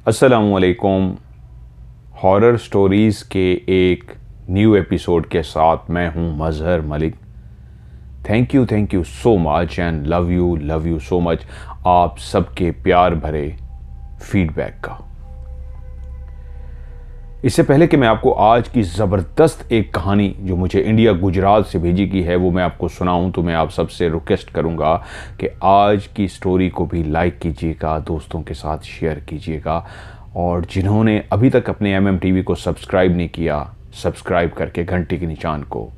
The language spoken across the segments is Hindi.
अस्सलामुअलैकुम। हॉरर स्टोरीज़ के एक न्यू एपिसोड के साथ मैं हूं Mazhar Malik. Thank you so much and love you so much आप सबके प्यार भरे फीडबैक का। इससे पहले कि मैं आपको आज की ज़बरदस्त एक कहानी जो मुझे इंडिया गुजरात से भेजी की है वो मैं आपको सुनाऊं, तो मैं आप सबसे रिक्वेस्ट करूंगा कि आज की स्टोरी को भी लाइक कीजिएगा, दोस्तों के साथ शेयर कीजिएगा, और जिन्होंने अभी तक अपने MM TV को सब्सक्राइब नहीं किया, सब्सक्राइब करके घंटे के निशान को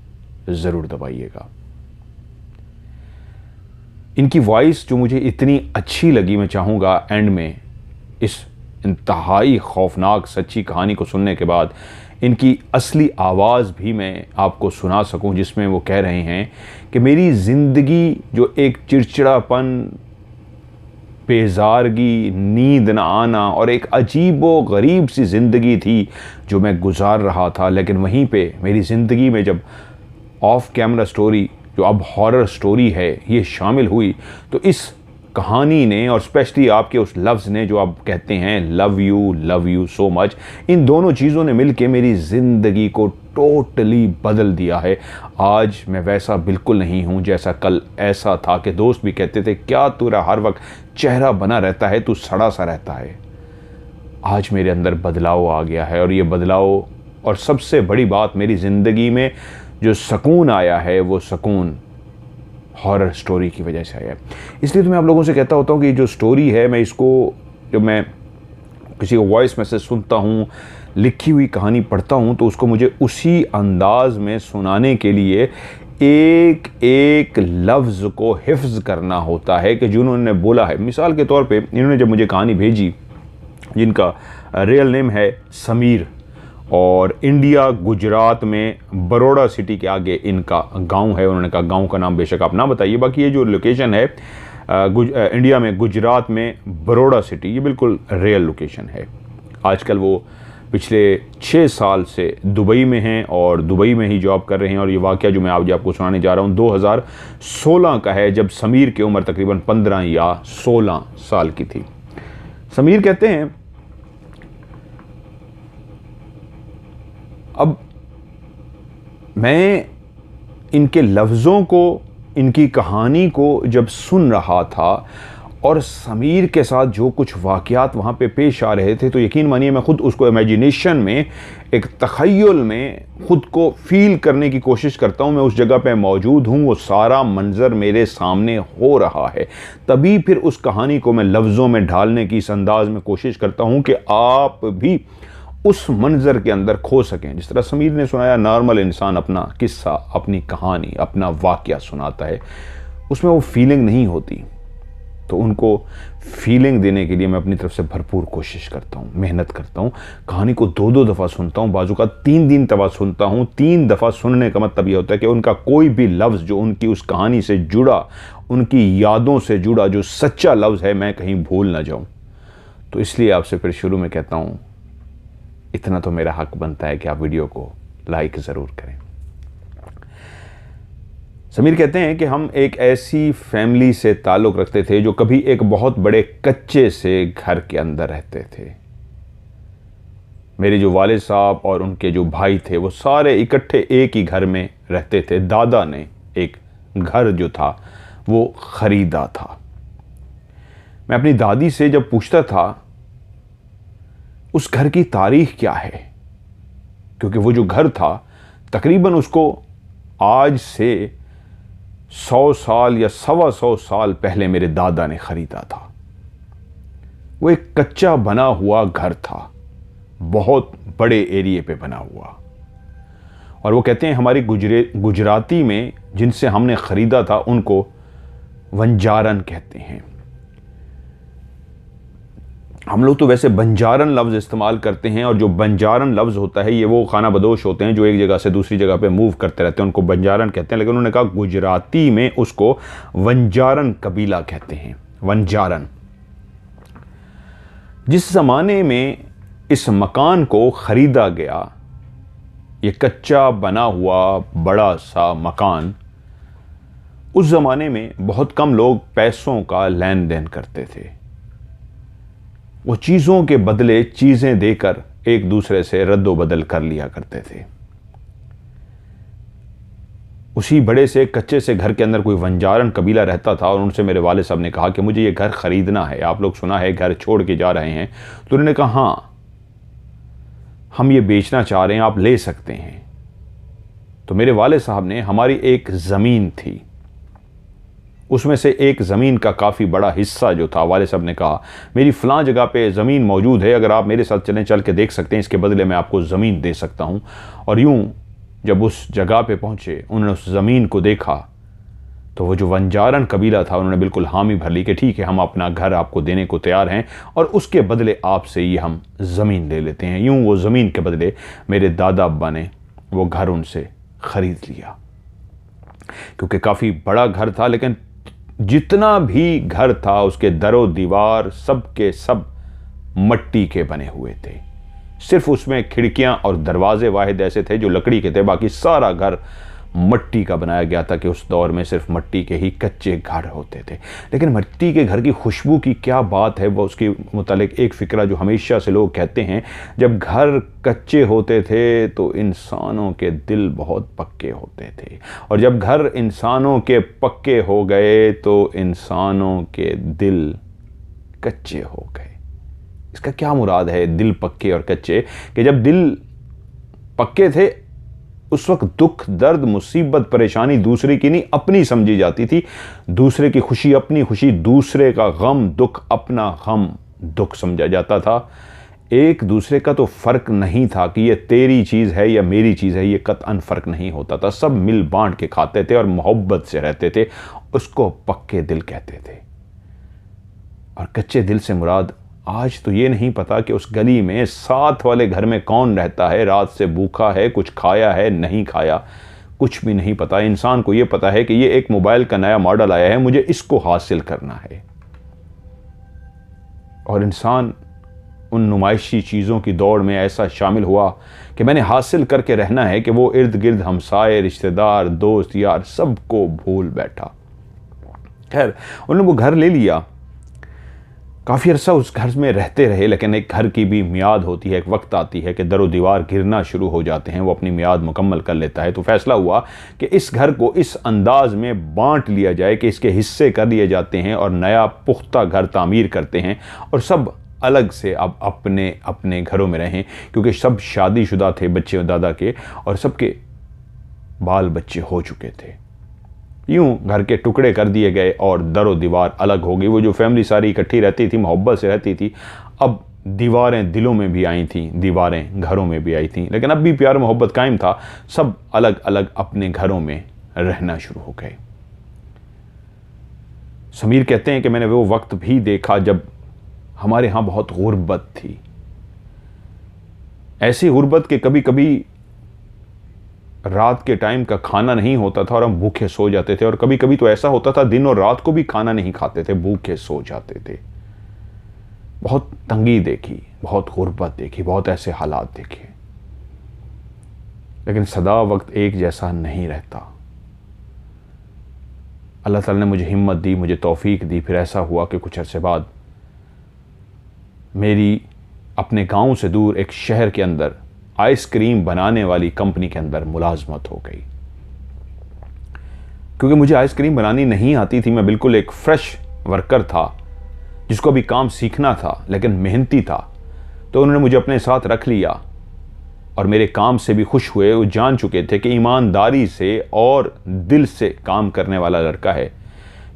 ज़रूर दबाइएगा। इनकी वॉइस जो मुझे इतनी अच्छी लगी, मैं चाहूँगा एंड में इस इंतहाई खौफनाक सच्ची कहानी को सुनने के बाद इनकी असली आवाज़ भी मैं आपको सुना सकूं, जिसमें वो कह रहे हैं कि मेरी ज़िंदगी जो एक चिड़चिड़ापन, बेजारगी, नींद न आना और एक अजीबो गरीब सी ज़िंदगी थी जो मैं गुजार रहा था, लेकिन वहीं पे मेरी ज़िंदगी में जब ऑफ कैमरा स्टोरी जो अब हॉरर स्टोरी है ये शामिल हुई, तो इस कहानी ने और स्पेशली आपके उस लफ्ज़ ने जो आप कहते हैं लव यू सो मच, इन दोनों चीज़ों ने मिलके मेरी ज़िंदगी को टोटली बदल दिया है। आज मैं वैसा बिल्कुल नहीं हूँ जैसा कल ऐसा था कि दोस्त भी कहते थे क्या तेरा हर वक्त चेहरा बना रहता है, तू सड़ा सा रहता है। आज मेरे अंदर बदलाव आ गया है, और ये बदलाव और सबसे बड़ी बात, मेरी ज़िंदगी में जो सुकून आया है वो सुकून हॉरर स्टोरी की वजह से आया। इसलिए तो मैं आप लोगों से कहता होता हूँ कि जो स्टोरी है, मैं इसको जब मैं किसी को वॉइस मैसेज सुनता हूँ, लिखी हुई कहानी पढ़ता हूँ, तो उसको मुझे उसी अंदाज में सुनाने के लिए एक एक लफ्ज़ को हिफ्ज़ करना होता है कि जिन्होंने बोला है। मिसाल के तौर पे इन्होंने जब मुझे कहानी भेजी, जिनका रियल नेम है समीर, और इंडिया गुजरात में बड़ौदा सिटी के आगे इनका गांव है। उन्होंने कहा गांव का नाम बेशक आप ना बताइए, बाकी ये जो लोकेशन है इंडिया में गुजरात में बड़ौदा सिटी, ये बिल्कुल रियल लोकेशन है। आजकल वो पिछले 6 साल से दुबई में हैं और दुबई में ही जॉब कर रहे हैं। और ये वाक़या जो मैं आज आपको सुनाने जा रहा हूँ 2016 का है, जब समीर की उम्र तकरीबन 15 या 16 साल की थी। समीर कहते हैं, अब मैं इनके लफ्ज़ों को, इनकी कहानी को जब सुन रहा था और समीर के साथ जो कुछ वाक़यात वहाँ पे पेश आ रहे थे, तो यकीन मानिए मैं ख़ुद उसको इमेजिनेशन में, एक तख़य्युल में ख़ुद को फ़ील करने की कोशिश करता हूँ। मैं उस जगह पे मौजूद हूँ, वो सारा मंज़र मेरे सामने हो रहा है। तभी फिर उस कहानी को मैं लफ्ज़ों में ढालने की इस अंदाज़ में कोशिश करता हूँ कि आप भी उस मंज़र के अंदर खो सकें। जिस तरह समीर ने सुनाया, नॉर्मल इंसान अपना किस्सा, अपनी कहानी, अपना वाक़या सुनाता है, उसमें वो फीलिंग नहीं होती। तो उनको फीलिंग देने के लिए मैं अपनी तरफ से भरपूर कोशिश करता हूँ, मेहनत करता हूँ। कहानी को 2-2 दफ़ा सुनता हूँ, बाजू का 3 दफ़ा सुनता हूँ। 3 दफ़ा सुनने का मतलब ये होता है कि उनका कोई भी लफ्ज़ जो उनकी उस कहानी से जुड़ा, उनकी यादों से जुड़ा जो सच्चा लफ्ज़ है, मैं कहीं भूल ना जाऊँ। तो इसलिए आपसे फिर शुरू में कहता हूँ, इतना तो मेरा हक बनता है कि आप वीडियो को लाइक ज़रूर करें। समीर कहते हैं कि हम एक ऐसी फैमिली से ताल्लुक़ रखते थे जो कभी एक बहुत बड़े कच्चे से घर के अंदर रहते थे। मेरे जो वालिद साहब और उनके जो भाई थे वो सारे इकट्ठे एक ही घर में रहते थे। दादा ने एक घर जो था वो ख़रीदा था। मैं अपनी दादी से जब पूछता था उस घर की तारीख क्या है, क्योंकि वो जो घर था तकरीबन उसको आज से 100 साल या 125 साल पहले मेरे दादा ने ख़रीदा था। वो एक कच्चा बना हुआ घर था, बहुत बड़े एरिए पे बना हुआ। और वो कहते हैं हमारी गुजराती में जिनसे हमने ख़रीदा था उनको वंजारन कहते हैं। हम लोग तो वैसे बंजारन लफ्ज़ इस्तेमाल करते हैं, और जो बंजारन लफ्ज़ होता है ये वो खाना बदोश होते हैं जो एक जगह से दूसरी जगह पे मूव करते रहते हैं, उनको बंजारन कहते हैं। लेकिन उन्होंने कहा गुजराती में उसको वंजारन कबीला कहते हैं, वंजारन। जिस ज़माने में इस मकान को ख़रीदा गया, ये कच्चा बना हुआ बड़ा सा मकान, उस ज़माने में बहुत कम लोग पैसों का लेन देन करते थे। वो चीज़ों के बदले चीज़ें देकर एक दूसरे से रद्दोबदल कर लिया करते थे। उसी बड़े से कच्चे से घर के अंदर कोई वंजारन कबीला रहता था और उनसे मेरे वाले साहब ने कहा कि मुझे ये घर ख़रीदना है, आप लोग सुना है घर छोड़ के जा रहे हैं। तो उन्होंने कहा हाँ, हम ये बेचना चाह रहे हैं, आप ले सकते हैं। तो मेरे वाले साहब ने, हमारी एक ज़मीन थी, उसमें से एक ज़मीन का काफ़ी बड़ा हिस्सा जो था, वाले साहब ने कहा मेरी फ़लाँ जगह पे ज़मीन मौजूद है, अगर आप मेरे साथ चलें, चल के देख सकते हैं, इसके बदले मैं आपको ज़मीन दे सकता हूँ। और यूँ जब उस जगह पे पहुँचे, उन्होंने उस ज़मीन को देखा तो वो जो वंजारन कबीला था, उन्होंने बिल्कुल हामी भर ली कि ठीक है, हम अपना घर आपको देने को तैयार हैं और उसके बदले आपसे ये हम ज़मीन ले लेते हैं। यूँ वो ज़मीन के बदले मेरे दादा अब्बा ने वो घर उनसे ख़रीद लिया, क्योंकि काफ़ी बड़ा घर था, लेकिन जितना भी घर था उसके दरो दीवार सब के सब मट्टी के बने हुए थे। सिर्फ उसमें खिड़कियां और दरवाजे वाहिद ऐसे थे जो लकड़ी के थे, बाकी सारा घर मट्टी का बनाया गया था कि उस दौर में सिर्फ मट्टी के ही कच्चे घर होते थे। लेकिन मट्टी के घर की खुशबू की क्या बात है, वो उसके मुतालिक एक फ़िक्रा जो हमेशा से लोग कहते हैं, जब घर कच्चे होते थे तो इंसानों के दिल बहुत पक्के होते थे, और जब घर इंसानों के पक्के हो गए तो इंसानों के दिल कच्चे हो गए। इसका क्या मुराद है, दिल पक्के और कच्चे? कि जब दिल पक्के थे उस वक्त दुख दर्द मुसीबत परेशानी दूसरे की नहीं अपनी समझी जाती थी, दूसरे की खुशी अपनी खुशी, दूसरे का गम दुख अपना गम दुख समझा जाता था। एक दूसरे का तो फ़र्क नहीं था कि ये तेरी चीज़ है या मेरी चीज़ है, ये कतअन फ़र्क नहीं होता था। सब मिल बांट के खाते थे और मोहब्बत से रहते थे, उसको पक्के दिल कहते थे। और कच्चे दिल से मुराद आज तो ये नहीं पता कि उस गली में साथ वाले घर में कौन रहता है, रात से भूखा है, कुछ खाया है नहीं खाया, कुछ भी नहीं पता। इंसान को ये पता है कि ये एक मोबाइल का नया मॉडल आया है, मुझे इसको हासिल करना है। और इंसान उन नुमाइशी चीज़ों की दौड़ में ऐसा शामिल हुआ कि मैंने हासिल करके रहना है कि वो इर्द गिर्द हमसाए रिश्तेदार दोस्त यार सबको भूल बैठा। खैर उन्होंने वो घर ले लिया, काफ़ी अरसा उस घर में रहते रहे, लेकिन एक घर की भी मियाद होती है, एक वक्त आती है कि दरो दीवार गिरना शुरू हो जाते हैं, वो अपनी मियाद मुकम्मल कर लेता है। तो फैसला हुआ कि इस घर को इस अंदाज में बांट लिया जाए कि इसके हिस्से कर लिए जाते हैं और नया पुख्ता घर तामीर करते हैं और सब अलग से अब अपने अपने घरों में रहें, क्योंकि सब शादीशुदा थे बच्चे दादा के और सबके बाल बच्चे हो चुके थे। यूं घर के टुकड़े कर दिए गए और दरो दीवार अलग हो गई। वो जो फैमिली सारी इकट्ठी रहती थी, मोहब्बत से रहती थी, अब दीवारें दिलों में भी आई थीं, दीवारें घरों में भी आई थीं, लेकिन अब भी प्यार मोहब्बत कायम था। सब अलग अलग अपने घरों में रहना शुरू हो गए। समीर कहते हैं कि मैंने वो वक्त भी देखा जब हमारे यहाँ बहुत गुर्बत थी, ऐसी गुर्बत के कभी कभी रात के टाइम का खाना नहीं होता था और हम भूखे सो जाते थे, और कभी कभी तो ऐसा होता था दिन और रात को भी खाना नहीं खाते थे, भूखे सो जाते थे। बहुत तंगी देखी, बहुत गुर्बत देखी, बहुत ऐसे हालात देखे, लेकिन सदा वक्त एक जैसा नहीं रहता। अल्लाह ताला ने मुझे हिम्मत दी, मुझे तौफीक दी। फिर ऐसा हुआ कि कुछ अरसे बाद मेरी अपने गांव से दूर एक शहर के अंदर आइसक्रीम बनाने वाली कंपनी के अंदर मुलाजमत हो गई। क्योंकि मुझे आइसक्रीम बनानी नहीं आती थी, मैं बिल्कुल एक फ्रेश वर्कर था जिसको अभी काम सीखना था, लेकिन मेहनती था। तो उन्होंने मुझे अपने साथ रख लिया और मेरे काम से भी खुश हुए। वो जान चुके थे कि ईमानदारी से और दिल से काम करने वाला लड़का है।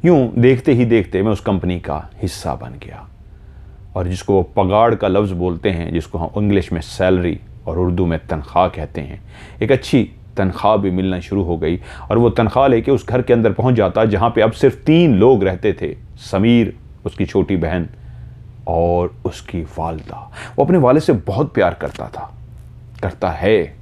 यूं देखते ही देखते मैं उस कंपनी का हिस्सा बन गया, और जिसको वो पगाड़ का लफ्ज़ बोलते हैं, जिसको हम इंग्लिश में सैलरी और उर्दू में तनख्वाह कहते हैं, एक अच्छी तनख्वाह भी मिलना शुरू हो गई। और वो तनख्वाह लेके उस घर के अंदर पहुंच जाता जहां पे अब सिर्फ 3 लोग रहते थे, समीर, उसकी छोटी बहन और उसकी वालिदा। वो अपने वालिद से बहुत प्यार करता था, करता है।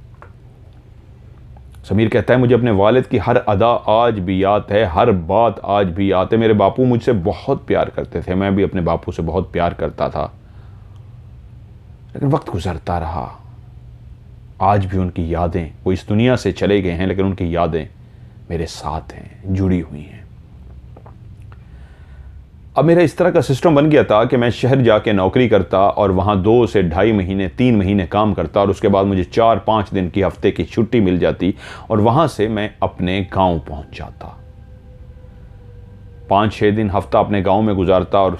समीर कहता है मुझे अपने वालिद की हर अदा आज भी याद है, हर बात आज भी याद है। मेरे बापू मुझसे बहुत प्यार करते थे, मैं भी अपने बापू से बहुत प्यार करता था। लेकिन वक्त गुजरता रहा, आज भी उनकी यादें, वो इस दुनिया से चले गए हैं, लेकिन उनकी यादें मेरे साथ हैं, जुड़ी हुई हैं। अब मेरा इस तरह का सिस्टम बन गया था कि मैं शहर जाके नौकरी करता और वहाँ 2 से ढाई महीने 3 महीने काम करता और उसके बाद मुझे 4-5 दिन की हफ्ते की छुट्टी मिल जाती और वहाँ से मैं अपने गांव पहुँच जाता। 5-6 दिन हफ्ता अपने गांव में गुजारता और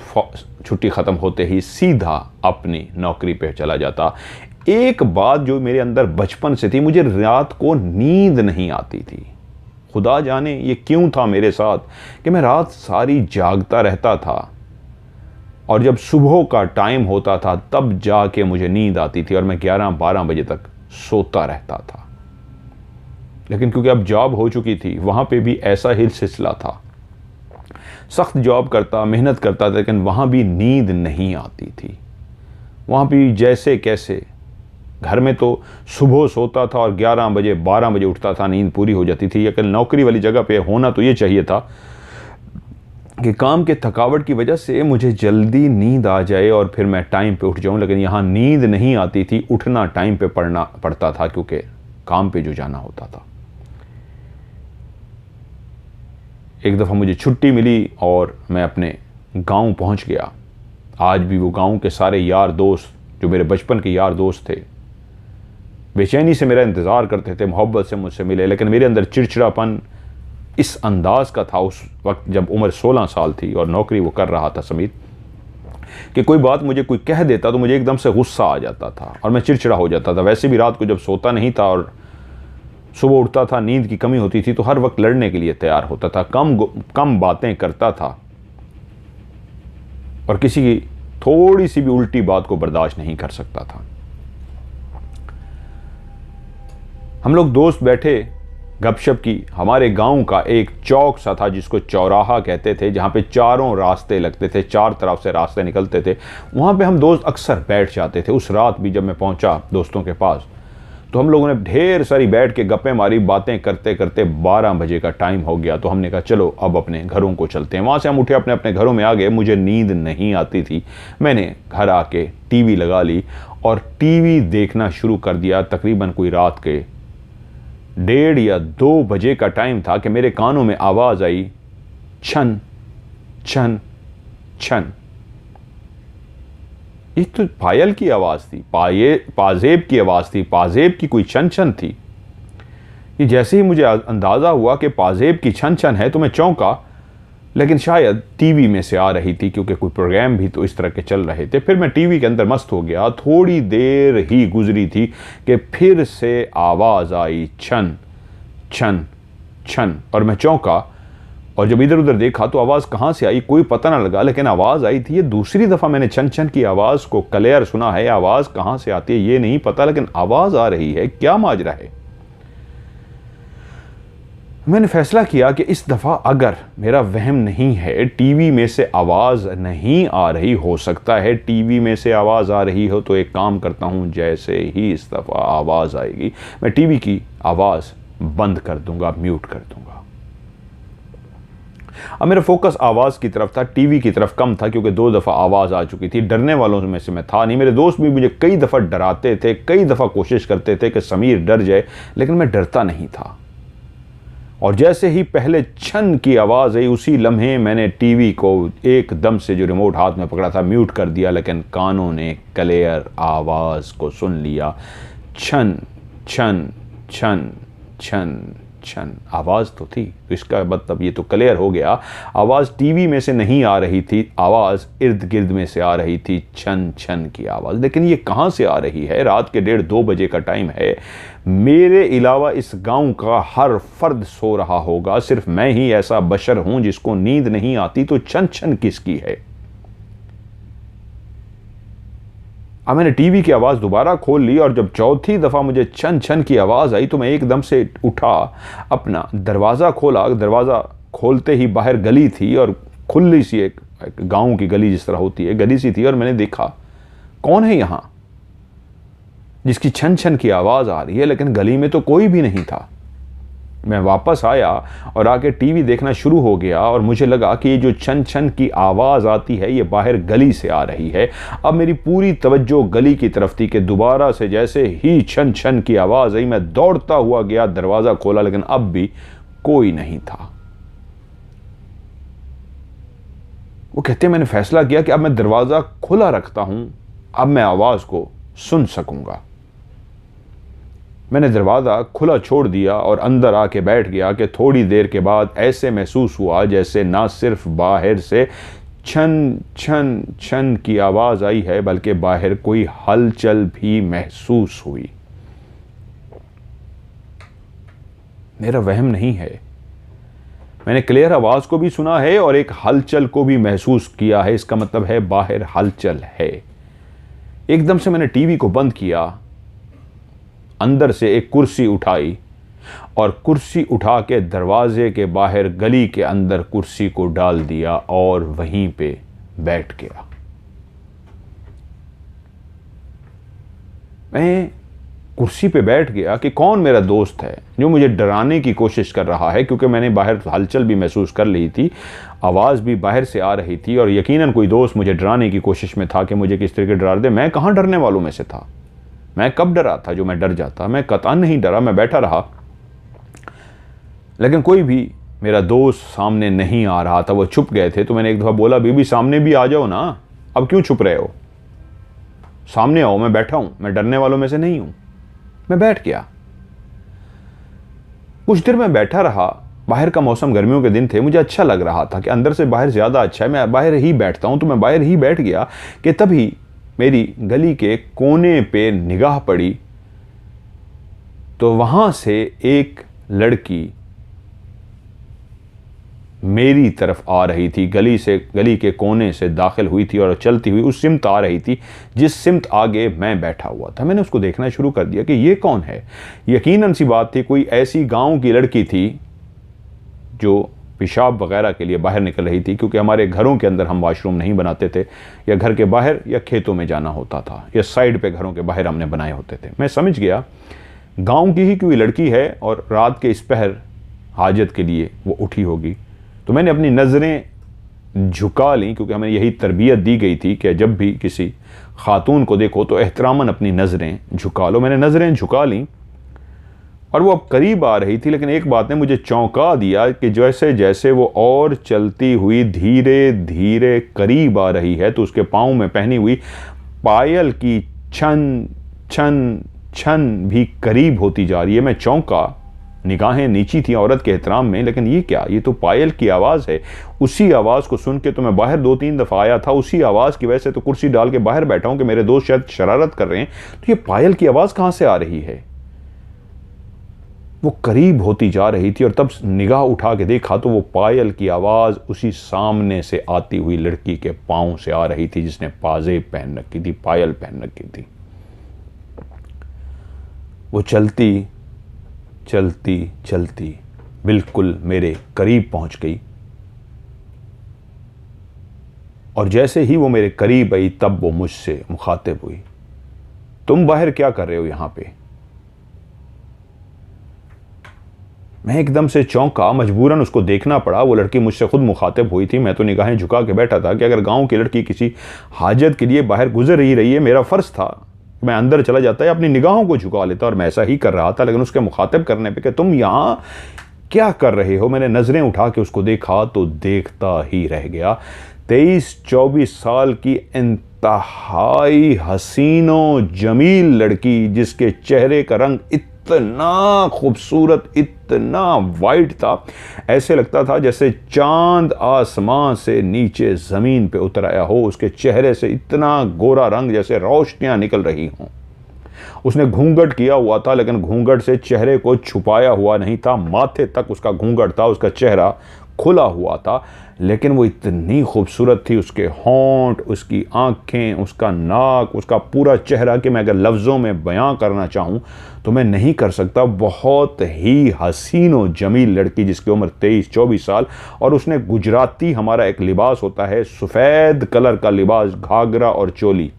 छुट्टी ख़त्म होते ही सीधा अपनी नौकरी पे चला जाता। एक बात जो मेरे अंदर बचपन से थी, मुझे रात को नींद नहीं आती थी। खुदा जाने ये क्यों था मेरे साथ कि मैं रात सारी जागता रहता था और जब सुबह का टाइम होता था तब जाके मुझे नींद आती थी और मैं 11-12 बजे तक सोता रहता था। लेकिन क्योंकि अब जॉब हो चुकी थी, वहाँ पे भी ऐसा ही सिलसिला था। सख्त जॉब करता, मेहनत करता था, लेकिन वहाँ भी नींद नहीं आती थी। वहाँ भी जैसे कैसे, घर में तो सुबह सोता था और 11 बजे 12 बजे उठता था, नींद पूरी हो जाती थी। लेकिन नौकरी वाली जगह पे होना तो ये चाहिए था कि काम के थकावट की वजह से मुझे जल्दी नींद आ जाए और फिर मैं टाइम पे उठ जाऊं। लेकिन यहाँ नींद नहीं आती थी, उठना टाइम पे पड़ता था क्योंकि काम पे जो जाना होता था। एक दफ़ा मुझे छुट्टी मिली और मैं अपने गांव पहुंच गया। आज भी वो गांव के सारे यार दोस्त जो मेरे बचपन के यार दोस्त थे बेचैनी से मेरा इंतज़ार करते थे, मोहब्बत से मुझसे मिले। लेकिन मेरे अंदर चिड़चिड़ापन इस अंदाज का था उस वक्त जब उम्र 16 साल थी और नौकरी वो कर रहा था समीर, कि कोई बात मुझे कोई कह देता तो मुझे एकदम से गुस्सा आ जाता था और मैं चिड़चिड़ा हो जाता था। वैसे भी रात को जब सोता नहीं था और सुबह उठता था, नींद की कमी होती थी, तो हर वक्त लड़ने के लिए तैयार होता था, कम बातें करता था और किसी की थोड़ी सी भी उल्टी बात को बर्दाश्त नहीं कर सकता था। हम लोग दोस्त बैठे गपशप की। हमारे गांव का एक चौक सा था जिसको चौराहा कहते थे, जहाँ पे चारों रास्ते लगते थे, 4 तरफ से रास्ते निकलते थे। वहाँ पे हम दोस्त अक्सर बैठ जाते थे। उस रात भी जब मैं पहुँचा दोस्तों के पास तो हम लोगों ने ढेर सारी बैठ के गप्पें मारी। बातें करते करते 12 बजे का टाइम हो गया तो हमने कहा चलो अब अपने घरों को चलते हैं। वहाँ से हम उठे, अपने अपने घरों में आ गए। मुझे नींद नहीं आती थी। मैंने घर आके टीवी लगा ली और टीवी देखना शुरू कर दिया। तकरीबन कोई रात के 1:30 या 2 बजे का टाइम था कि मेरे कानों में आवाज़ आई, छन छन छन। ये तो पायल की आवाज़ थी, पाजेब की आवाज़ थी, पाजेब की कोई छन छन थी। ये जैसे ही मुझे अंदाज़ा हुआ कि पाजेब की छन छन है तो मैं चौंका, लेकिन शायद टीवी में से आ रही थी क्योंकि कोई प्रोग्राम भी तो इस तरह के चल रहे थे। फिर मैं टीवी के अंदर मस्त हो गया। थोड़ी देर ही गुजरी थी कि फिर से आवाज़ आई, छन छन छन, और मैं चौंका और जब इधर उधर देखा तो आवाज़ कहाँ से आई कोई पता ना लगा, लेकिन आवाज़ आई थी। ये दूसरी दफ़ा मैंने छन छन की आवाज़ को क्लियर सुना है। आवाज़ कहाँ से आती है ये नहीं पता, लेकिन आवाज़ आ रही है। क्या माजरा है? मैंने फैसला किया कि इस दफ़ा अगर मेरा वहम नहीं है, टीवी में से आवाज़ नहीं आ रही, हो सकता है टीवी में से आवाज़ आ रही हो, तो एक काम करता हूँ, जैसे ही इस दफ़ा आवाज़ आएगी मैं टीवी की आवाज़ बंद कर दूंगा, म्यूट कर दूंगा। अब मेरा फोकस आवाज़ की तरफ था, टीवी की तरफ कम था क्योंकि 2 दफ़ा आवाज़ आ चुकी थी। डरने वालों में से मैं था नहीं। मेरे दोस्त भी मुझे कई दफ़ा डराते थे, कई दफ़ा कोशिश करते थे कि समीर डर जाए, लेकिन मैं डरता नहीं था। और जैसे ही पहले छन की आवाज़ आई उसी लम्हे मैंने टीवी को एकदम से जो रिमोट हाथ में पकड़ा था म्यूट कर दिया, लेकिन कानों ने क्लियर आवाज़ को सुन लिया। छन छन छन छन छन आवाज़ तो थी, तो इसका मतलब ये तो क्लियर हो गया आवाज़ टीवी में से नहीं आ रही थी, आवाज़ इर्द गिर्द में से आ रही थी, छन छन की आवाज़। लेकिन ये कहाँ से आ रही है? रात के 1:30-2 बजे का टाइम है। मेरे अलावा इस गांव का हर फर्द सो रहा होगा, सिर्फ मैं ही ऐसा बशर हूं जिसको नींद नहीं आती, तो छन छन किसकी है? अब मैंने टीवी की आवाज़ दोबारा खोल ली और जब चौथी दफ़ा मुझे छन छन की आवाज़ आई तो मैं एकदम से उठा, अपना दरवाज़ा खोला। दरवाज़ा खोलते ही बाहर गली थी और खुली सी एक गांव की गली जिस तरह होती है, गली सी थी, और मैंने देखा कौन है यहाँ जिसकी छन छन की आवाज़ आ रही है, लेकिन गली में तो कोई भी नहीं था। मैं वापस आया और आके टीवी देखना शुरू हो गया और मुझे लगा कि ये जो छन छन की आवाज़ आती है ये बाहर गली से आ रही है। अब मेरी पूरी तवज्जो गली की तरफ थी कि दोबारा से जैसे ही छन छन की आवाज़ आई मैं दौड़ता हुआ गया, दरवाज़ा खोला, लेकिन अब भी कोई नहीं था। वो कहते हैं मैंने फैसला किया कि अब मैं दरवाज़ा खुला रखता हूं, अब मैं आवाज़ को सुन सकूंगा। मैंने दरवाज़ा खुला छोड़ दिया और अंदर आके बैठ गया कि थोड़ी देर के बाद ऐसे महसूस हुआ जैसे ना सिर्फ बाहर से छन छन छन की आवाज़ आई है, बल्कि बाहर कोई हलचल भी महसूस हुई। मेरा वहम नहीं है, मैंने क्लियर आवाज़ को भी सुना है और एक हलचल को भी महसूस किया है। इसका मतलब है बाहर हलचल है। एकदम से मैंने टीवी को बंद किया, अंदर से एक कुर्सी उठाई और कुर्सी उठा के दरवाजे के बाहर गली के अंदर कुर्सी को डाल दिया और वहीं पे बैठ गया। मैं कुर्सी पे बैठ गया कि कौन मेरा दोस्त है जो मुझे डराने की कोशिश कर रहा है, क्योंकि मैंने बाहर हलचल भी महसूस कर ली थी, आवाज़ भी बाहर से आ रही थी और यकीनन कोई दोस्त मुझे डराने की कोशिश में था कि मुझे किस तरीके डरा दे। मैं कहाँ डरने वालों में से था, मैं कब डरा था जो मैं डर जाता? मैं कतई नहीं डरा, मैं बैठा रहा। लेकिन कोई भी मेरा दोस्त सामने नहीं आ रहा था, वो छुप गए थे। तो मैंने एक दफ़ा बोला, बीबी सामने भी आ जाओ ना, अब क्यों छुप रहे हो, सामने आओ, मैं बैठा हूं, मैं डरने वालों में से नहीं हूं। मैं बैठ गया। कुछ देर मैं बैठा रहा। बाहर का मौसम गर्मियों के दिन थे, मुझे अच्छा लग रहा था कि अंदर से बाहर ज़्यादा अच्छा है, मैं बाहर ही बैठता हूं। तो मैं बाहर ही बैठ गया कि तभी मेरी गली के कोने पे निगाह पड़ी, तो वहां से एक लड़की मेरी तरफ आ रही थी, गली के कोने से दाखिल हुई थी और चलती हुई उस सिमत आ रही थी जिस सिमत आगे मैं बैठा हुआ था। मैंने उसको देखना शुरू कर दिया कि ये कौन है। यकीनन सी बात थी, कोई ऐसी गांव की लड़की थी जो पेशाब वगैरह के लिए बाहर निकल रही थी, क्योंकि हमारे घरों के अंदर हम वाशरूम नहीं बनाते थे, या घर के बाहर या खेतों में जाना होता था, या साइड पे घरों के बाहर हमने बनाए होते थे। मैं समझ गया गाँव की ही कोई लड़की है और रात के इस पहर हाजत के लिए वो उठी होगी। तो मैंने अपनी नज़रें झुका ली, क्योंकि हमें यही तरबियत दी गई थी कि जब भी किसी खातून को देखो तो एहतरामन अपनी नज़रें झुका लो। मैंने नज़रें झुका ली और वो अब करीब आ रही थी, लेकिन एक बात ने मुझे चौंका दिया कि जैसे जैसे वो और चलती हुई धीरे धीरे करीब आ रही है, तो उसके पाँव में पहनी हुई पायल की छन छन छन भी करीब होती जा रही है। मैं चौंका, निगाहें नीची थी औरत के एहतराम में, लेकिन ये क्या, ये तो पायल की आवाज़ है। उसी आवाज़ को सुन के तो मैं बाहर 2-3 दफ़ा आया था, उसी आवाज़ की वजह से तो कुर्सी डाल के बाहर बैठा हूं कि मेरे दोस्त शायद शरारत कर रहे हैं। तो ये पायल की आवाज़ कहाँ से आ रही है? वो करीब होती जा रही थी और तब निगाह उठा के देखा तो वो पायल की आवाज़ उसी सामने से आती हुई लड़की के पाँव से आ रही थी जिसने पाजेब पहन रखी थी, पायल पहन रखी थी। वो चलती चलती चलती बिल्कुल मेरे करीब पहुंच गई और जैसे ही वो मेरे करीब आई तब वो मुझसे मुखातिब हुई, तुम बाहर क्या कर रहे हो यहां पे? मैं एकदम से चौंका, मजबूरन उसको देखना पड़ा। वो लड़की मुझसे खुद मुखातिब हुई थी। मैं तो निगाहें झुका के बैठा था कि अगर गांव की लड़की किसी हाजत के लिए बाहर गुजर ही रही है, मेरा फ़र्ज़ था मैं अंदर चला जाता है, अपनी निगाहों को झुका लेता, और मैं ऐसा ही कर रहा था। लेकिन उसके मुखातिब करने पे कि तुम यहाँ क्या कर रहे हो, मैंने नज़रें उठा के उसको देखा तो देखता ही रह गया। 23-24 साल की इंतहाई हसीनो जमील लड़की, जिसके चेहरे का रंग इतना खूबसूरत, इतना वाइट था, ऐसे लगता था जैसे चांद आसमां से नीचे ज़मीन पे उतर आया हो। उसके चेहरे से इतना गोरा रंग जैसे रोशनियां निकल रही हों। उसने घूंघट किया हुआ था, लेकिन घूंघट से चेहरे को छुपाया हुआ नहीं था, माथे तक उसका घूंघट था, उसका चेहरा खुला हुआ था, लेकिन वो इतनी खूबसूरत थी। उसके होंठ, उसकी आंखें, उसका नाक, उसका पूरा चेहरा कि मैं अगर लफ्ज़ों में बयां करना चाहूँ तो मैं नहीं कर सकता। बहुत ही हसीन व जमील लड़की, जिसकी उम्र 23-24 साल, और उसने गुजराती हमारा एक लिबास होता है, सफ़ेद कलर का लिबास, घाघरा और चोली,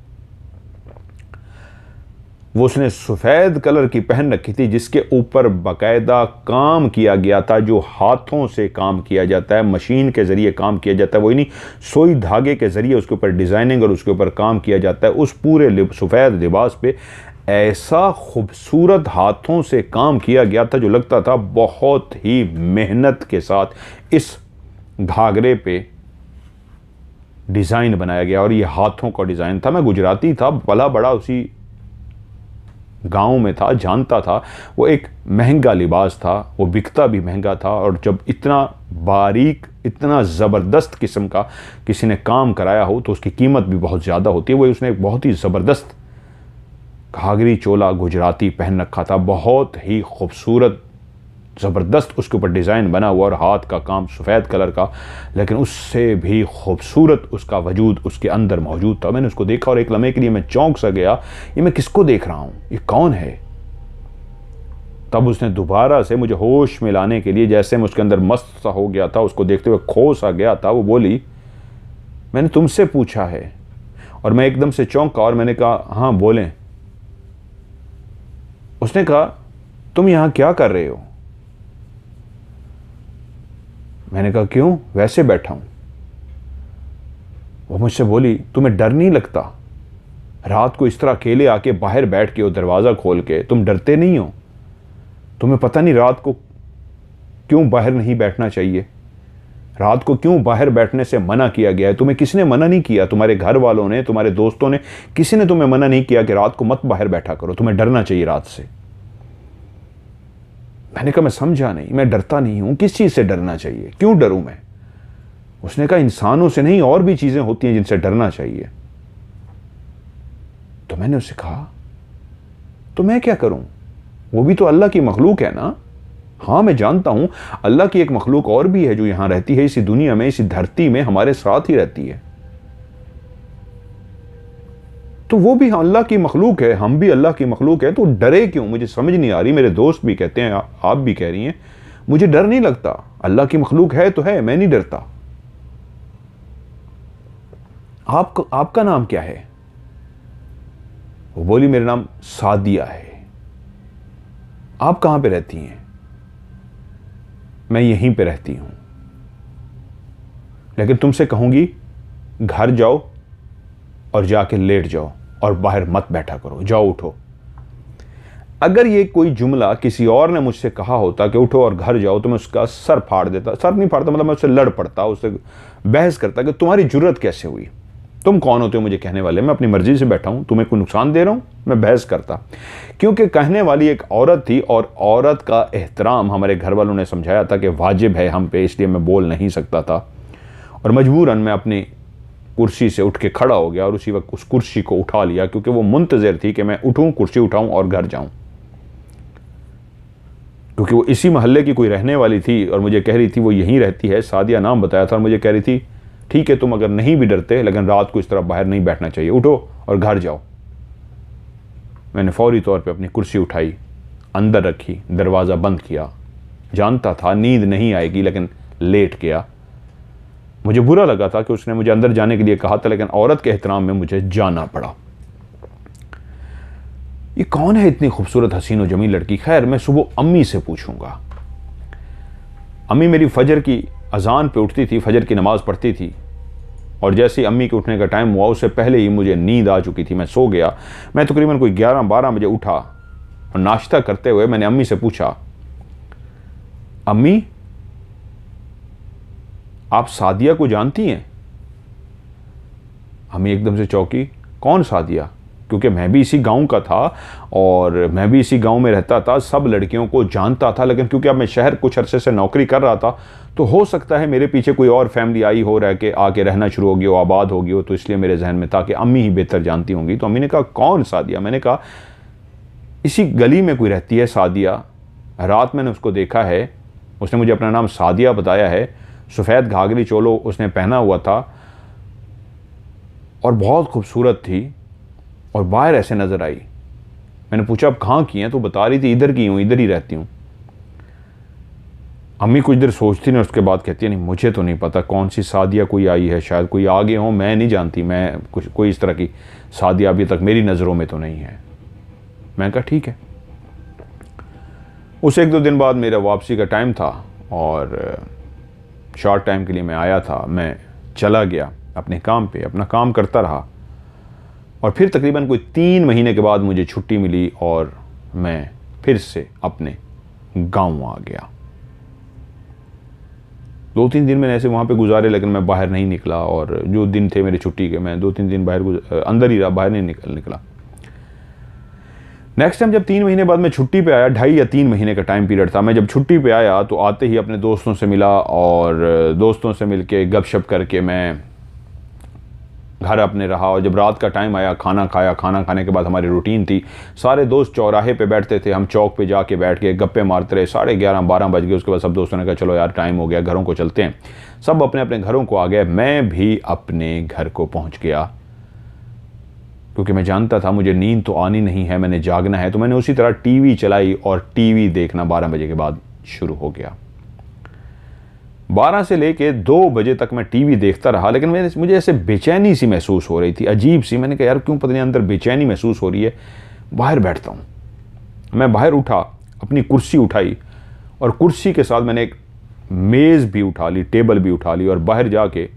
वो उसने सफ़ेद कलर की पहन रखी थी, जिसके ऊपर बाकायदा काम किया गया था, जो हाथों से काम किया जाता है, मशीन के ज़रिए काम किया जाता है, वही नहीं, सुई धागे के ज़रिए उसके ऊपर डिज़ाइनिंग और उसके ऊपर काम किया जाता है। उस पूरे सफ़ेद लिबास पे ऐसा खूबसूरत हाथों से काम किया गया था जो लगता था बहुत ही मेहनत के साथ इस घाघरे पे डिज़ाइन बनाया गया और ये हाथों का डिज़ाइन था। मैं गुजराती था, पला बड़ा उसी गांव में था, जानता था वो एक महंगा लिबास था, वो बिकता भी महंगा था। और जब इतना बारीक, इतना ज़बरदस्त किस्म का किसी ने काम कराया हो तो उसकी कीमत भी बहुत ज़्यादा होती है। वो उसने एक बहुत ही ज़बरदस्त घाघरी चोला गुजराती पहन रखा था, बहुत ही खूबसूरत, ज़बरदस्त उसके ऊपर डिज़ाइन बना हुआ और हाथ का काम सफ़ेद कलर का, लेकिन उससे भी खूबसूरत उसका वजूद उसके अंदर मौजूद था। मैंने उसको देखा और एक लम्हे के लिए मैं चौंक सा गया, ये मैं किसको देख रहा हूँ, ये कौन है। तब उसने दोबारा से मुझे होश में लाने के लिए, जैसे मैं उसके अंदर मस्त सा हो गया था, उसको देखते हुए खो सा गया था, वो बोली, मैंने तुमसे पूछा है। और मैं एकदम से चौंका और मैंने कहा, हाँ बोलें। उसने कहा, तुम यहाँ क्या कर रहे हो? मैंने कहा, क्यों, वैसे बैठा हूं। वो मुझसे बोली, तुम्हें डर नहीं लगता? रात को इस तरह अकेले आके बाहर बैठ के, वो दरवाज़ा खोल के, तुम डरते नहीं हो? तुम्हें पता नहीं रात को क्यों बाहर नहीं बैठना चाहिए? रात को क्यों बाहर बैठने से मना किया गया है? तुम्हें किसने मना नहीं किया? तुम्हारे घर वालों ने, तुम्हारे दोस्तों ने, किसी ने तुम्हें मना नहीं किया कि रात को मत बाहर बैठा करो, तुम्हें डरना चाहिए रात से। मैंने कहा, मैं समझा नहीं, मैं डरता नहीं हूं, किस चीज़ से डरना चाहिए, क्यों डरूं मैं? उसने कहा, इंसानों से नहीं, और भी चीज़ें होती हैं जिनसे डरना चाहिए। तो मैंने उससे कहा, तो मैं क्या करूं? वो भी तो अल्लाह की मखलूक है ना। हाँ मैं जानता हूं, अल्लाह की एक मखलूक और भी है जो यहां रहती है, इसी दुनिया में, इसी धरती में हमारे साथ ही रहती है। तो वो भी अल्लाह की मखलूक है, हम भी अल्लाह की मखलूक है, तो डरे क्यों? मुझे समझ नहीं आ रही। मेरे दोस्त भी कहते हैं, आप भी कह रही हैं, मुझे डर नहीं लगता, अल्लाह की मखलूक है तो है, मैं नहीं डरता। आपका नाम क्या है? वो बोली, मेरा नाम सादिया है। आप कहां पे रहती हैं? मैं यहीं पे रहती हूं, लेकिन तुमसे कहूंगी घर जाओ और जाके लेट जाओ और बाहर मत बैठा करो, जाओ उठो। अगर ये कोई जुमला किसी और ने मुझसे कहा होता कि उठो और घर जाओ, तो मैं उसका सर फाड़ देता। सर नहीं फाड़ता, मतलब मैं उससे लड़ पड़ता, उससे बहस करता कि तुम्हारी जुर्रत कैसे हुई, तुम कौन होते हो मुझे कहने वाले? मैं अपनी मर्जी से बैठा हूं, तुम्हें कोई नुकसान दे रहा हूं? मैं बहस करता, क्योंकि कहने वाली एक औरत थी और औरत का एहतराम हमारे घर वालों ने समझाया था कि वाजिब है हम पे, इसलिए मैं बोल नहीं सकता था। और मजबूरन मैं अपनी कुर्सी से उठ के खड़ा हो गया और उसी वक्त उस कुर्सी को उठा लिया, क्योंकि वो मुंतज़िर थी कि मैं उठूं, कुर्सी उठाऊं और घर जाऊं। क्योंकि वो इसी मोहल्ले की कोई रहने वाली थी और मुझे कह रही थी वो यहीं रहती है, सादिया नाम बताया था, और मुझे कह रही थी, ठीक है तुम अगर नहीं भी डरते, लेकिन रात को इस तरह बाहर नहीं बैठना चाहिए, उठो और घर जाओ। मैंने फौरी तौर पे अपनी कुर्सी उठाई, अंदर रखी, दरवाज़ा बंद किया। जानता था नींद नहीं आएगी, लेकिन लेट गया। मुझे बुरा लगा था कि उसने मुझे अंदर जाने के लिए कहा था, लेकिन औरत के एहतराम में मुझे जाना पड़ा। ये कौन है इतनी खूबसूरत हसीन और जमील लड़की? खैर मैं सुबह अम्मी से पूछूंगा। अम्मी मेरी फजर की अजान पे उठती थी, फजर की नमाज पढ़ती थी, और जैसे ही अम्मी के उठने का टाइम हुआ उससे पहले ही मुझे नींद आ चुकी थी, मैं सो गया। मैं तकरीबन कोई 11-12 बजे उठा और नाश्ता करते हुए मैंने अम्मी से पूछा, अम्मी आप सादिया को जानती हैं? अम्मी एकदम से चौंकी, कौन सादिया? क्योंकि मैं भी इसी गांव का था और मैं भी इसी गांव में रहता था, सब लड़कियों को जानता था, लेकिन क्योंकि अब मैं शहर कुछ अरसे से नौकरी कर रहा था, तो हो सकता है मेरे पीछे कोई और फैमिली आई हो, रह के आके रहना शुरू हो गई हो, आबाद हो गई हो, तो इसलिए मेरे जहन में था कि अम्मी ही बेहतर जानती होंगी। तो अम्मी ने कहा, कौन सादिया? मैंने कहा, इसी गली में कोई रहती है सादिया, रात मैंने उसको देखा है, उसने मुझे अपना नाम सादिया बताया है, सफ़ेद घाघरी चोलो उसने पहना हुआ था और बहुत खूबसूरत थी और बाहर ऐसे नज़र आई। मैंने पूछा, अब कहाँ की हैं? तो बता रही थी, इधर की हूँ, इधर ही रहती हूँ। अम्मी कुछ देर सोचती नहीं, उसके बाद कहती है, नहीं मुझे तो नहीं पता कौन सी सादिया कोई आई है, शायद कोई आगे हो, मैं नहीं जानती, मैं कुछ कोई इस तरह की सादिया अभी तक मेरी नज़रों में तो नहीं है। मैंने कहा ठीक है। उस 1-2 दिन बाद मेरा वापसी का टाइम था और शॉर्ट टाइम के लिए मैं आया था। मैं चला गया अपने काम पे, अपना काम करता रहा और फिर तकरीबन कोई 3 महीने के बाद मुझे छुट्टी मिली और मैं फिर से अपने गांव आ गया। 2-3 दिन मैंने ऐसे वहाँ पे गुजारे, लेकिन मैं बाहर नहीं निकला। और जो दिन थे मेरे छुट्टी के, मैं 2-3 दिन अंदर ही रहा, बाहर नहीं निकला। नेक्स्ट टाइम जब 3 महीने बाद मैं छुट्टी पे आया, 2.5 या 3 महीने का टाइम पीरियड था, मैं जब छुट्टी पे आया तो आते ही अपने दोस्तों से मिला और दोस्तों से मिल के गपशप करके मैं घर अपने रहा। और जब रात का टाइम आया, खाना खाया, खाना खाने के बाद हमारी रूटीन थी, सारे दोस्त चौराहे पे बैठते थे, हम चौक पे जाके बैठ के गप्पे मारते रहे। 11:30-12 बज गए। उसके बाद सब दोस्तों ने कहा चलो यार टाइम हो गया, घरों को चलते हैं। सब अपने अपने घरों को आ गए, मैं भी अपने घर को पहुँच गया, क्योंकि मैं जानता था मुझे नींद तो आनी नहीं है, मैंने जागना है। तो मैंने उसी तरह टीवी चलाई और टीवी देखना 12 बजे के बाद शुरू हो गया। 12 से लेके 2 बजे तक मैं टीवी देखता रहा, लेकिन मुझे ऐसे बेचैनी सी महसूस हो रही थी, अजीब सी। मैंने कहा यार क्यों पता नहीं अंदर बेचैनी महसूस हो रही है, बाहर बैठता हूँ। मैं बाहर उठा, अपनी कुर्सी उठाई और कुर्सी के साथ मैंने एक मेज़ भी उठा ली, टेबल भी उठा ली और बाहर जाके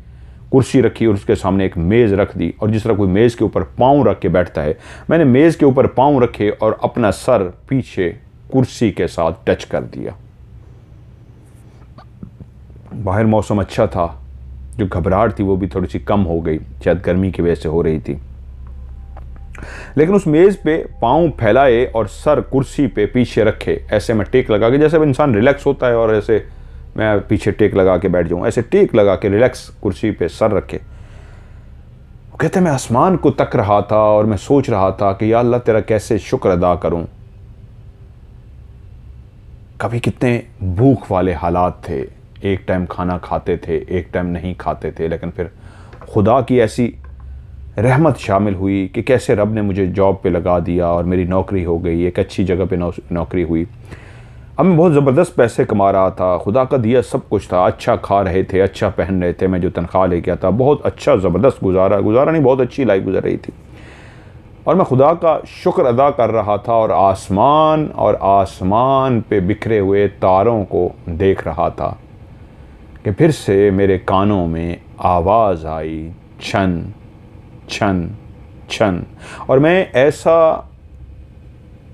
कुर्सी रखी और उसके सामने एक मेज़ रख दी। और जिस तरह कोई मेज़ के ऊपर पाँव रख के बैठता है, मैंने मेज़ के ऊपर पाँव रखे और अपना सर पीछे कुर्सी के साथ टच कर दिया। बाहर मौसम अच्छा था, जो घबराहट थी वो भी थोड़ी सी कम हो गई, शायद गर्मी की वजह से हो रही थी। लेकिन उस मेज़ पे पाँव फैलाए और सर कुर्सी पे पीछे रखे, ऐसे मैं टेक लगा के, जैसे इंसान रिलैक्स होता है और ऐसे मैं पीछे टेक लगा के बैठ जाऊँ, ऐसे टेक लगा के रिलैक्स कुर्सी पे सर रखे। वो कहते मैं आसमान को तक रहा था और मैं सोच रहा था कि या अल्लाह तेरा कैसे शुक्र अदा करूं। कभी कितने भूख वाले हालात थे, एक टाइम खाना खाते थे, एक टाइम नहीं खाते थे, लेकिन फिर खुदा की ऐसी रहमत शामिल हुई कि कैसे रब ने मुझे जॉब पे लगा दिया और मेरी नौकरी हो गई, एक अच्छी जगह पे नौकरी हुई। अब मैं बहुत ज़बरदस्त पैसे कमा रहा था, खुदा का दिया सब कुछ था, अच्छा खा रहे थे, अच्छा पहन रहे थे, मैं जो तनख्वाह ले गया था, बहुत अच्छा ज़बरदस्त गुजारा नहीं, बहुत अच्छी लाइफ गुजर रही थी। और मैं खुदा का शुक्र अदा कर रहा था और आसमान पे बिखरे हुए तारों को देख रहा था कि फिर से मेरे कानों में आवाज़ आई, छन छन छन। और मैं ऐसा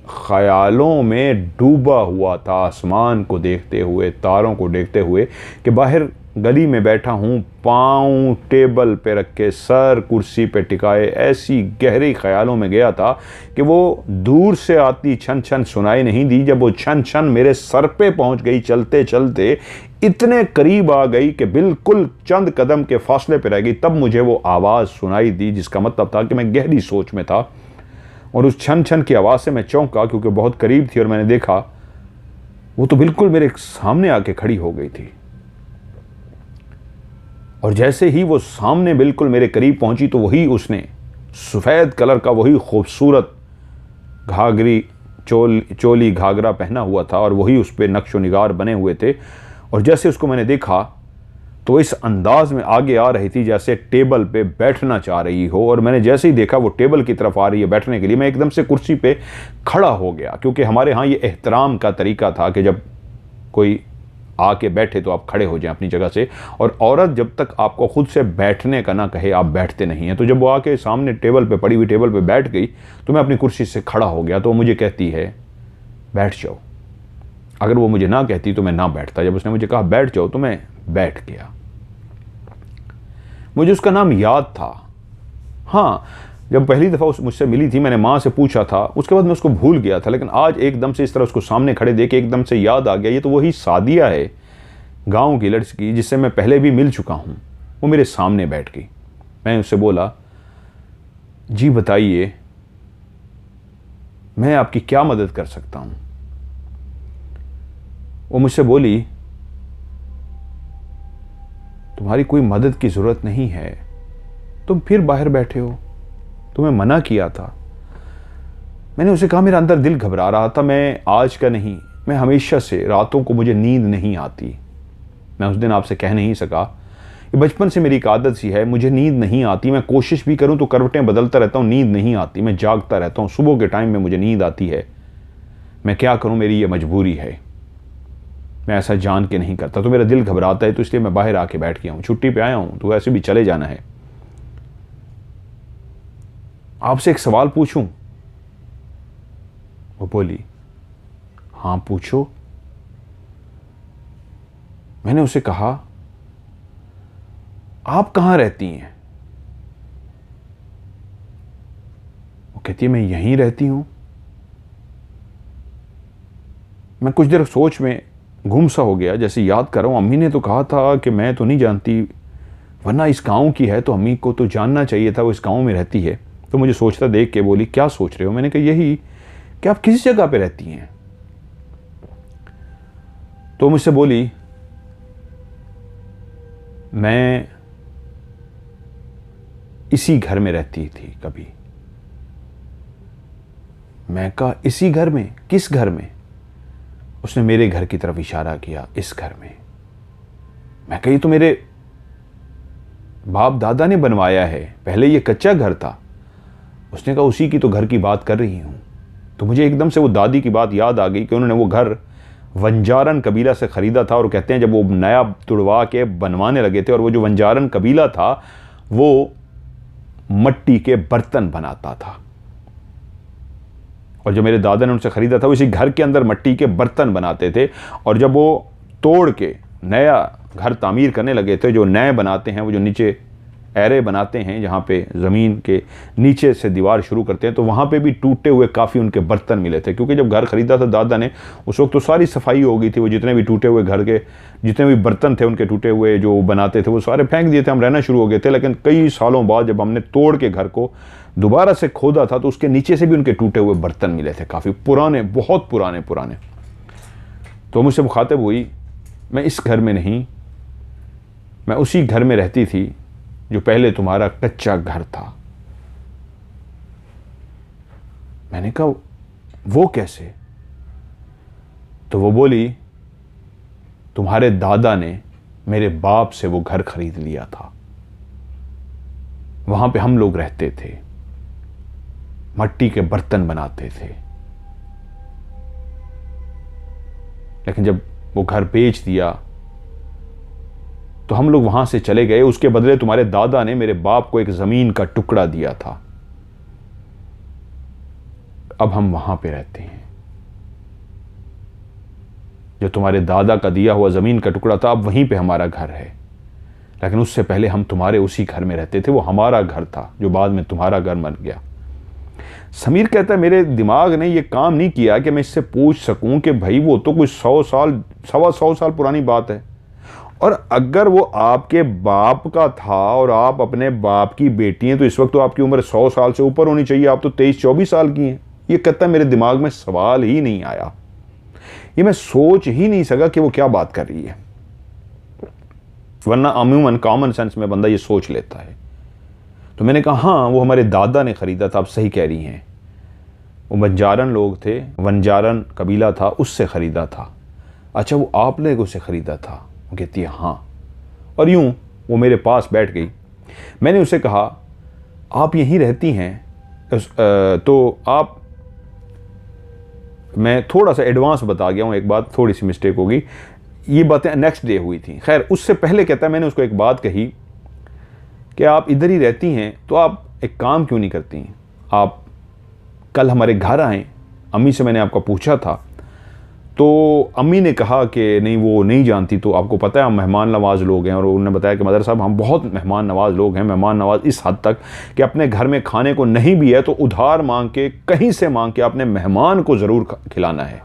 ख़यालों में डूबा हुआ था, आसमान को देखते हुए, तारों को देखते हुए, कि बाहर गली में बैठा हूँ, पाँव टेबल पे रख के, सर कुर्सी पे टिकाए, ऐसी गहरी ख़यालों में गया था कि वो दूर से आती छन छन सुनाई नहीं दी। जब वो छन छन मेरे सर पे पहुँच गई, चलते चलते इतने करीब आ गई कि बिल्कुल चंद कदम के फासले पे रह गई, तब मुझे वो आवाज़ सुनाई दी, जिसका मतलब था कि मैं गहरी सोच में था। और उस छन छन की आवाज़ से मैं चौंका, क्योंकि बहुत करीब थी और मैंने देखा वो तो बिल्कुल मेरे सामने आके खड़ी हो गई थी। और जैसे ही वो सामने बिल्कुल मेरे करीब पहुंची तो वही उसने सफ़ेद कलर का वही खूबसूरत घाघरी चोली घाघरा पहना हुआ था और वही उस पर नक्शो निगार बने हुए थे। और जैसे उसको मैंने देखा तो इस अंदाज में आगे आ रही थी जैसे टेबल पे बैठना चाह रही हो। और मैंने जैसे ही देखा वो टेबल की तरफ आ रही है बैठने के लिए, मैं एकदम से कुर्सी पे खड़ा हो गया, क्योंकि हमारे यहाँ ये एहतराम का तरीका था कि जब कोई आके बैठे तो आप खड़े हो जाएं अपनी जगह से, और औरत जब तक आपको खुद से बैठने का ना कहे आप बैठते नहीं हैं। तो जब वो आके सामने टेबल पे पड़ी हुई टेबल पे बैठ गई तो मैं अपनी कुर्सी से खड़ा हो गया। तो वो मुझे कहती है बैठ जाओ। अगर वो मुझे ना कहती तो मैं ना बैठता। जब उसने मुझे कहा बैठ जाओ तो मैं बैठ गया। मुझे उसका नाम याद था। हाँ, जब पहली दफ़ा मुझसे मिली थी मैंने माँ से पूछा था, उसके बाद मैं उसको भूल गया था, लेकिन आज एकदम से इस तरह उसको सामने खड़े देख के एकदम से याद आ गया, ये तो वही सादिया है, गांव की लड़की जिससे मैं पहले भी मिल चुका हूँ। वो मेरे सामने बैठ गई। मैं उससे बोला जी बताइए मैं आपकी क्या मदद कर सकता हूँ। वो मुझसे बोली तुम्हारी कोई मदद की ज़रूरत नहीं है, तुम फिर बाहर बैठे हो, तुम्हें मना किया था। मैंने उसे कहा मेरा अंदर दिल घबरा रहा था, मैं आज का नहीं, मैं हमेशा से रातों को मुझे नींद नहीं आती। मैं उस दिन आपसे कह नहीं सका, ये बचपन से मेरी एक आदत सी है, मुझे नींद नहीं आती। मैं कोशिश भी करूं तो करवटें बदलता रहता हूं, नींद नहीं आती, मैं जागता रहता हूं। सुबह के टाइम में मुझे नींद आती है, मैं क्या करूं, मेरी ये मजबूरी है, मैं ऐसा जान के नहीं करता। तो मेरा दिल घबराता है, तो इसलिए मैं बाहर आके बैठ गया हूँ, छुट्टी पे आया हूँ, तो ऐसे भी चले जाना है। आपसे एक सवाल पूछूं? वो बोली हाँ पूछो। मैंने उसे कहा आप कहाँ रहती हैं? वो कहती है मैं यहीं रहती हूँ। मैं कुछ देर सोच में गुम सा हो गया, जैसे याद कर रहा हूँ अम्मी ने तो कहा था कि मैं तो नहीं जानती, वरना इस गांव की है तो अम्मी को तो जानना चाहिए था, वो इस गांव में रहती है। तो मुझे सोचता देख के बोली क्या सोच रहे हो? मैंने कहा यही कि आप किस जगह पे रहती हैं। तो मुझसे बोली मैं इसी घर में रहती थी कभी। मैं कहा इसी घर में? किस घर में? उसने मेरे घर की तरफ इशारा किया, इस घर में। मैं कही तो मेरे बाप दादा ने बनवाया है, पहले ये कच्चा घर था। उसने कहा उसी की तो घर की बात कर रही हूं। तो मुझे एकदम से वो दादी की बात याद आ गई कि उन्होंने वो घर वंजारन कबीला से ख़रीदा था, और कहते हैं जब वो नया तुड़वा के बनवाने लगे थे, और वो जो वंजारन कबीला था वो मट्टी के बर्तन बनाता था, और जो मेरे दादा ने उनसे ख़रीदा था वो इसी घर के अंदर मट्टी के बर्तन बनाते थे। और जब वो तोड़ के नया घर तामीर करने लगे थे, जो नए बनाते हैं वो जो नीचे एरे बनाते हैं जहाँ पे ज़मीन के नीचे से दीवार शुरू करते हैं, तो वहाँ पे भी टूटे हुए काफ़ी उनके बर्तन मिले थे। क्योंकि जब घर ख़रीदा था दादा ने उस वक्त तो सारी सफाई हो गई थी, वो जितने भी टूटे हुए घर के जितने भी बर्तन थे उनके टूटे हुए जो बनाते थे वो सारे फेंक दिए थे, हम रहना शुरू हो गए थे। लेकिन कई सालों बाद जब हमने तोड़ के घर को दोबारा से खोदा था तो उसके नीचे से भी उनके टूटे हुए बर्तन मिले थे, काफ़ी पुराने, बहुत पुराने पुराने। तो मुझसे मुखातिब हुई, मैं इस घर में नहीं, मैं उसी घर में रहती थी जो पहले तुम्हारा कच्चा घर था। मैंने कहा वो कैसे? तो वो बोली तुम्हारे दादा ने मेरे बाप से वो घर खरीद लिया था, वहां पे हम लोग रहते थे, मट्टी के बर्तन बनाते थे। लेकिन जब वो घर बेच दिया तो हम लोग वहां से चले गए। उसके बदले तुम्हारे दादा ने मेरे बाप को एक जमीन का टुकड़ा दिया था, अब हम वहां पे रहते हैं। जो तुम्हारे दादा का दिया हुआ जमीन का टुकड़ा था अब वहीं पे हमारा घर है, लेकिन उससे पहले हम तुम्हारे उसी घर में रहते थे, वो हमारा घर था जो बाद में तुम्हारा घर बन गया। समीर कहता है मेरे दिमाग ने ये काम नहीं किया कि मैं इससे पूछ सकूं कि भाई वो तो कुछ 100 साल, 125 साल पुरानी बात है, और अगर वो आपके बाप का था और आप अपने बाप की बेटी हैं तो इस वक्त तो आपकी उम्र 100 साल से ऊपर होनी चाहिए, आप तो 23-24 साल की हैं। ये कहता है मेरे दिमाग में सवाल ही नहीं आया, ये मैं सोच ही नहीं सका कि वो क्या बात कर रही है, वरना अमूमन कॉमन सेंस में बंदा ये सोच लेता है। तो मैंने कहा हाँ वो हमारे दादा ने खरीदा था, आप सही कह रही हैं, वो वंजारन लोग थे, वंजारन कबीला था, उससे खरीदा था। अच्छा वो आपने उसे खरीदा था? वो कहती है हाँ। और यूं वो मेरे पास बैठ गई। मैंने उसे कहा आप यहीं रहती हैं तो आप, मैं थोड़ा सा एडवांस बता गया हूँ, एक बात थोड़ी सी मिस्टेक होगी, ये बातें नेक्स्ट डे हुई थी। खैर उससे पहले कहता है मैंने उसको एक बात कही कि आप इधर ही रहती हैं तो आप एक काम क्यों नहीं करती, आप कल हमारे घर आएँ। अम्मी से मैंने आपका पूछा था तो अम्मी ने कहा कि नहीं वो नहीं जानती, तो आपको पता है हम मेहमान नवाज लोग हैं, और उन्होंने बताया कि मदर साहब हम बहुत मेहमान नवाज लोग हैं, मेहमान नवाज इस हद तक कि अपने घर में खाने को नहीं भी है तो उधार मांग के, कहीं से मांग के अपने मेहमान को ज़रूर खिलाना है।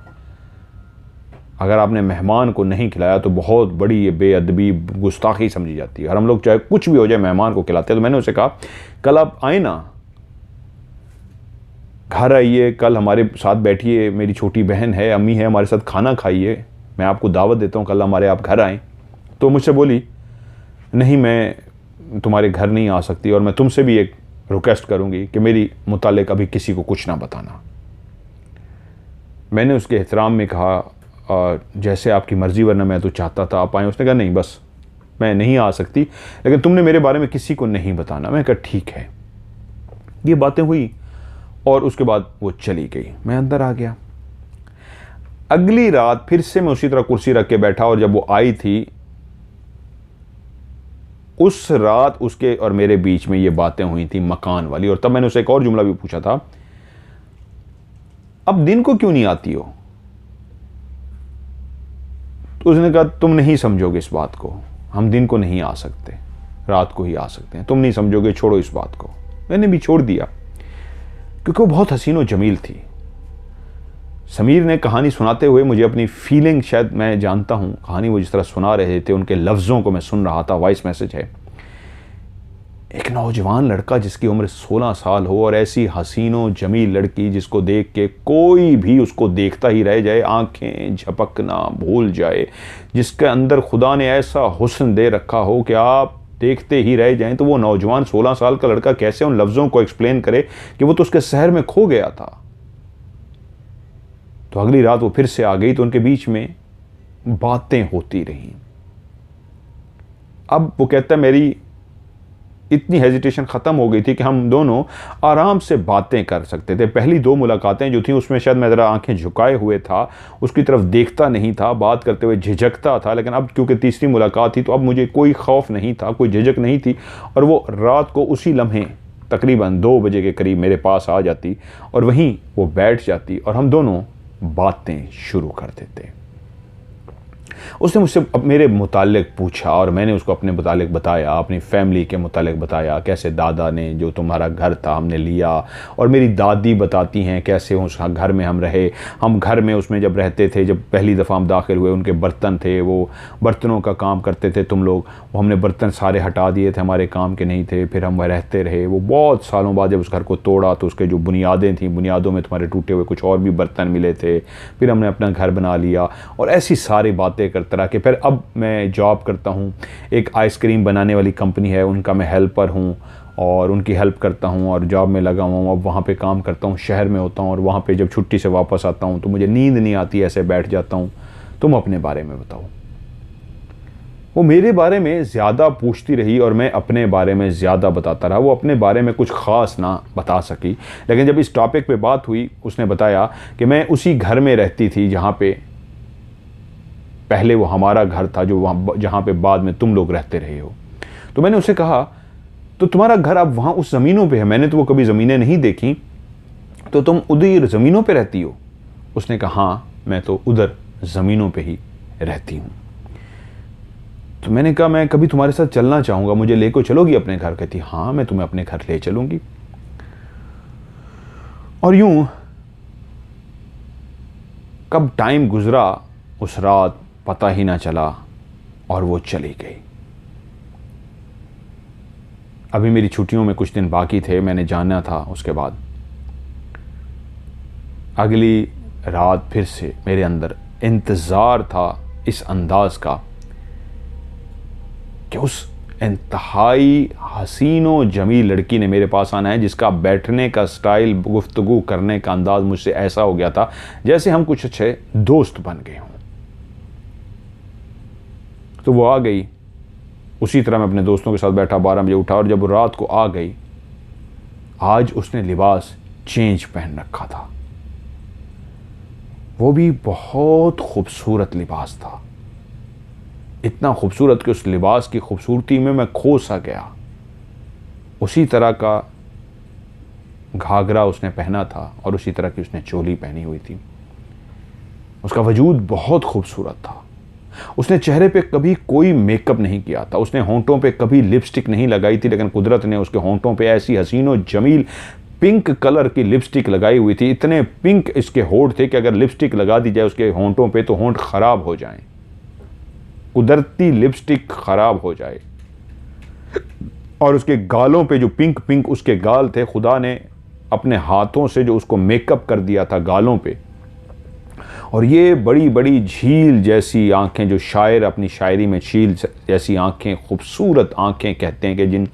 अगर आपने मेहमान को नहीं खिलाया तो बहुत बड़ी ये बेअदबी, गुस्ताखी समझी जाती है, और हम लोग चाहे कुछ भी हो जाए मेहमान को खिलाते हैं। तो मैंने उसे कहा कल आप आए ना, घर आइए, कल हमारे साथ बैठिए, मेरी छोटी बहन है, अम्मी है, हमारे साथ खाना खाइए, मैं आपको दावत देता हूँ, कल हमारे आप घर आएँ। तो मुझसे बोली नहीं मैं तुम्हारे घर नहीं आ सकती, और मैं तुमसे भी एक रिक्वेस्ट करूँगी कि मेरी मुतालिक अभी किसी को कुछ ना बताना। मैंने उसके एहतराम में कहा जैसे आपकी मर्ज़ी, वरना मैं तो चाहता था आप आएँ। उसने कहा नहीं बस मैं नहीं आ सकती, लेकिन तुमने मेरे बारे में किसी को नहीं बताना। मैं कहा ठीक है। ये बातें हुई और उसके बाद वो चली गई, मैं अंदर आ गया। अगली रात फिर से मैं उसी तरह कुर्सी रख के बैठा, और जब वो आई थी उस रात उसके और मेरे बीच में ये बातें हुई थी मकान वाली। और तब मैंने उसे एक और जुमला भी पूछा था, अब दिन को क्यों नहीं आती हो? तो उसने कहा तुम नहीं समझोगे इस बात को, हम दिन को नहीं आ सकते, रात को ही आ सकते हैं, तुम नहीं समझोगे, छोड़ो इस बात को। मैंने भी छोड़ दिया, क्योंकि वो बहुत हसीन और जमील थी। समीर ने कहानी सुनाते हुए मुझे अपनी फीलिंग, शायद मैं जानता हूँ, कहानी वो जिस तरह सुना रहे थे, उनके लफ्ज़ों को मैं सुन रहा था। वॉइस मैसेज है, एक नौजवान लड़का जिसकी उम्र 16 साल हो और ऐसी हसीनो जमील लड़की जिसको देख के कोई भी उसको देखता ही रह जाए, आंखें झपकना भूल जाए, जिसके अंदर खुदा ने ऐसा हुस्न दे रखा हो कि आप देखते ही रह जाएं। तो वो नौजवान 16 साल का लड़का कैसे उन लफ्ज़ों को एक्सप्लेन करे कि वो तो उसके शहर में खो गया था। तो अगली रात वो फिर से आ गई, तो उनके बीच में बातें होती रहीं। अब वो कहता है मेरी इतनी हेजिटेशन ख़त्म हो गई थी कि हम दोनों आराम से बातें कर सकते थे। पहली 2 मुलाकातें जो थी उसमें शायद मैं ज़रा आंखें झुकाए हुए था, उसकी तरफ देखता नहीं था, बात करते हुए झिझकता था। लेकिन अब क्योंकि तीसरी मुलाकात थी तो अब मुझे कोई खौफ नहीं था, कोई झिझक नहीं थी। और वो रात को उसी लम्हे तकरीबन 2 बजे के करीब मेरे पास आ जाती और वहीं वो बैठ जाती और हम दोनों बातें शुरू कर देते। उसने मुझसे मेरे मुतालिक पूछा और मैंने उसको अपने मुतालिक बताया, अपनी फैमिली के मुतालिक बताया, कैसे दादा ने जो तुम्हारा घर था हमने लिया, और मेरी दादी बताती हैं कैसे उस घर में हम रहे। हम घर में उसमें जब रहते थे, जब पहली दफ़ा हम दाखिल हुए, उनके बर्तन थे, वो बर्तनों का काम करते थे तुम लोग, वो हमने बर्तन सारे हटा दिए थे, हमारे काम के नहीं थे। फिर हम वह रहते रहे। वो बहुत सालों बाद जब उस घर को तोड़ा तो उसके जो बुनियादें थी, बुनियादों में तुम्हारे टूटे हुए कुछ और भी बर्तन मिले थे। फिर हमने अपना घर बना लिया और ऐसी सारी बातें करते रहा कि फिर अब मैं जॉब करता हूँ, एक आइसक्रीम बनाने वाली कंपनी है, उनका मैं हेल्पर हूँ और उनकी हेल्प करता हूँ और जॉब में लगा हुआ हूँ। अब वहाँ पे काम करता हूँ, शहर में होता हूँ और वहाँ पे जब छुट्टी से वापस आता हूँ तो मुझे नींद नहीं आती, ऐसे बैठ जाता हूँ। तुम अपने बारे में बताओ। वो मेरे बारे में ज़्यादा पूछती रही और मैं अपने बारे में ज़्यादा बताता रहा। वो अपने बारे में कुछ ख़ास ना बता सकी, लेकिन जब इस टॉपिक पे बात हुई उसने बताया कि मैं उसी घर में रहती थी जहाँ पे पहले वो हमारा घर था, जो वहाँ जहाँ पे बाद में तुम लोग रहते रहे हो। तो मैंने उसे कहा तो तुम्हारा घर अब वहाँ उस ज़मीनों पे है? मैंने तो वो कभी ज़मीनें नहीं देखी, तो तुम उधर ज़मीनों पे रहती हो? उसने कहा हाँ, मैं तो उधर ज़मीनों पे ही रहती हूँ। तो मैंने कहा मैं कभी तुम्हारे साथ चलना चाहूँगा, मुझे लेकर चलोगी अपने घर? कहती हाँ, मैं तुम्हें अपने घर ले चलूँगी। और यूँ कब टाइम गुजरा उस रात पता ही ना चला और वो चली गई। अभी मेरी छुट्टियों में कुछ दिन बाकी थे, मैंने जाना था। उसके बाद अगली रात फिर से मेरे अंदर इंतज़ार था इस अंदाज का कि उस इंतहाई हसीनो जमील लड़की ने मेरे पास आना है, जिसका बैठने का स्टाइल, गुफ्तगू करने का अंदाज मुझसे ऐसा हो गया था जैसे हम कुछ अच्छे दोस्त बन गए हों। तो वो आ गई, उसी तरह मैं अपने दोस्तों के साथ बैठा, 12 बजे उठा और जब रात को आ गई, आज उसने लिबास चेंज पहन रखा था। वो भी बहुत खूबसूरत लिबास था, इतना खूबसूरत कि उस लिबास की खूबसूरती में मैं खो सा गया। उसी तरह का घाघरा उसने पहना था और उसी तरह की उसने चोली पहनी हुई थी। उसका वजूद बहुत खूबसूरत था। उसने चेहरे पे कभी कोई मेकअप नहीं किया था, उसने होंठों पे कभी लिपस्टिक नहीं लगाई थी, लेकिन कुदरत ने उसके होंठों पे ऐसी हसीनो जमील पिंक कलर की लिपस्टिक लगाई हुई थी। इतने पिंक इसके होंठ थे कि अगर लिपस्टिक लगा दी जाए उसके होंठों पे तो होंठ खराब हो जाएं, कुदरती लिपस्टिक खराब हो जाए। और उसके गालों पे जो पिंक पिंक उसके गाल थे, खुदा ने अपने हाथों से जो उसको मेकअप कर दिया था गालों पे। और ये बड़ी बड़ी झील जैसी आंखें, जो शायर अपनी शायरी में झील जैसी आंखें, खूबसूरत आंखें कहते हैं कि जिन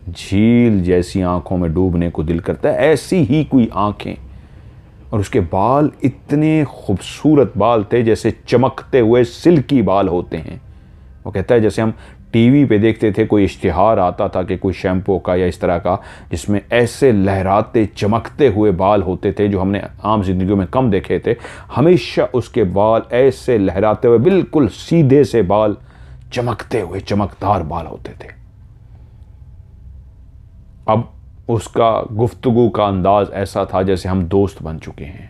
झील जैसी आंखों में डूबने को दिल करता है, ऐसी ही कोई आंखें। और उसके बाल इतने खूबसूरत बाल थे जैसे चमकते हुए सिल्की बाल होते हैं। वो कहता है जैसे हम टीवी पे देखते थे, कोई इश्तिहार आता था कि कोई शैम्पू का या इस तरह का, जिसमें ऐसे लहराते चमकते हुए बाल होते थे जो हमने आम जिंदगी में कम देखे थे। हमेशा उसके बाल ऐसे लहराते हुए, बिल्कुल सीधे से बाल, चमकते हुए चमकदार बाल होते थे। अब उसका गुफ्तगू का अंदाज ऐसा था जैसे हम दोस्त बन चुके हैं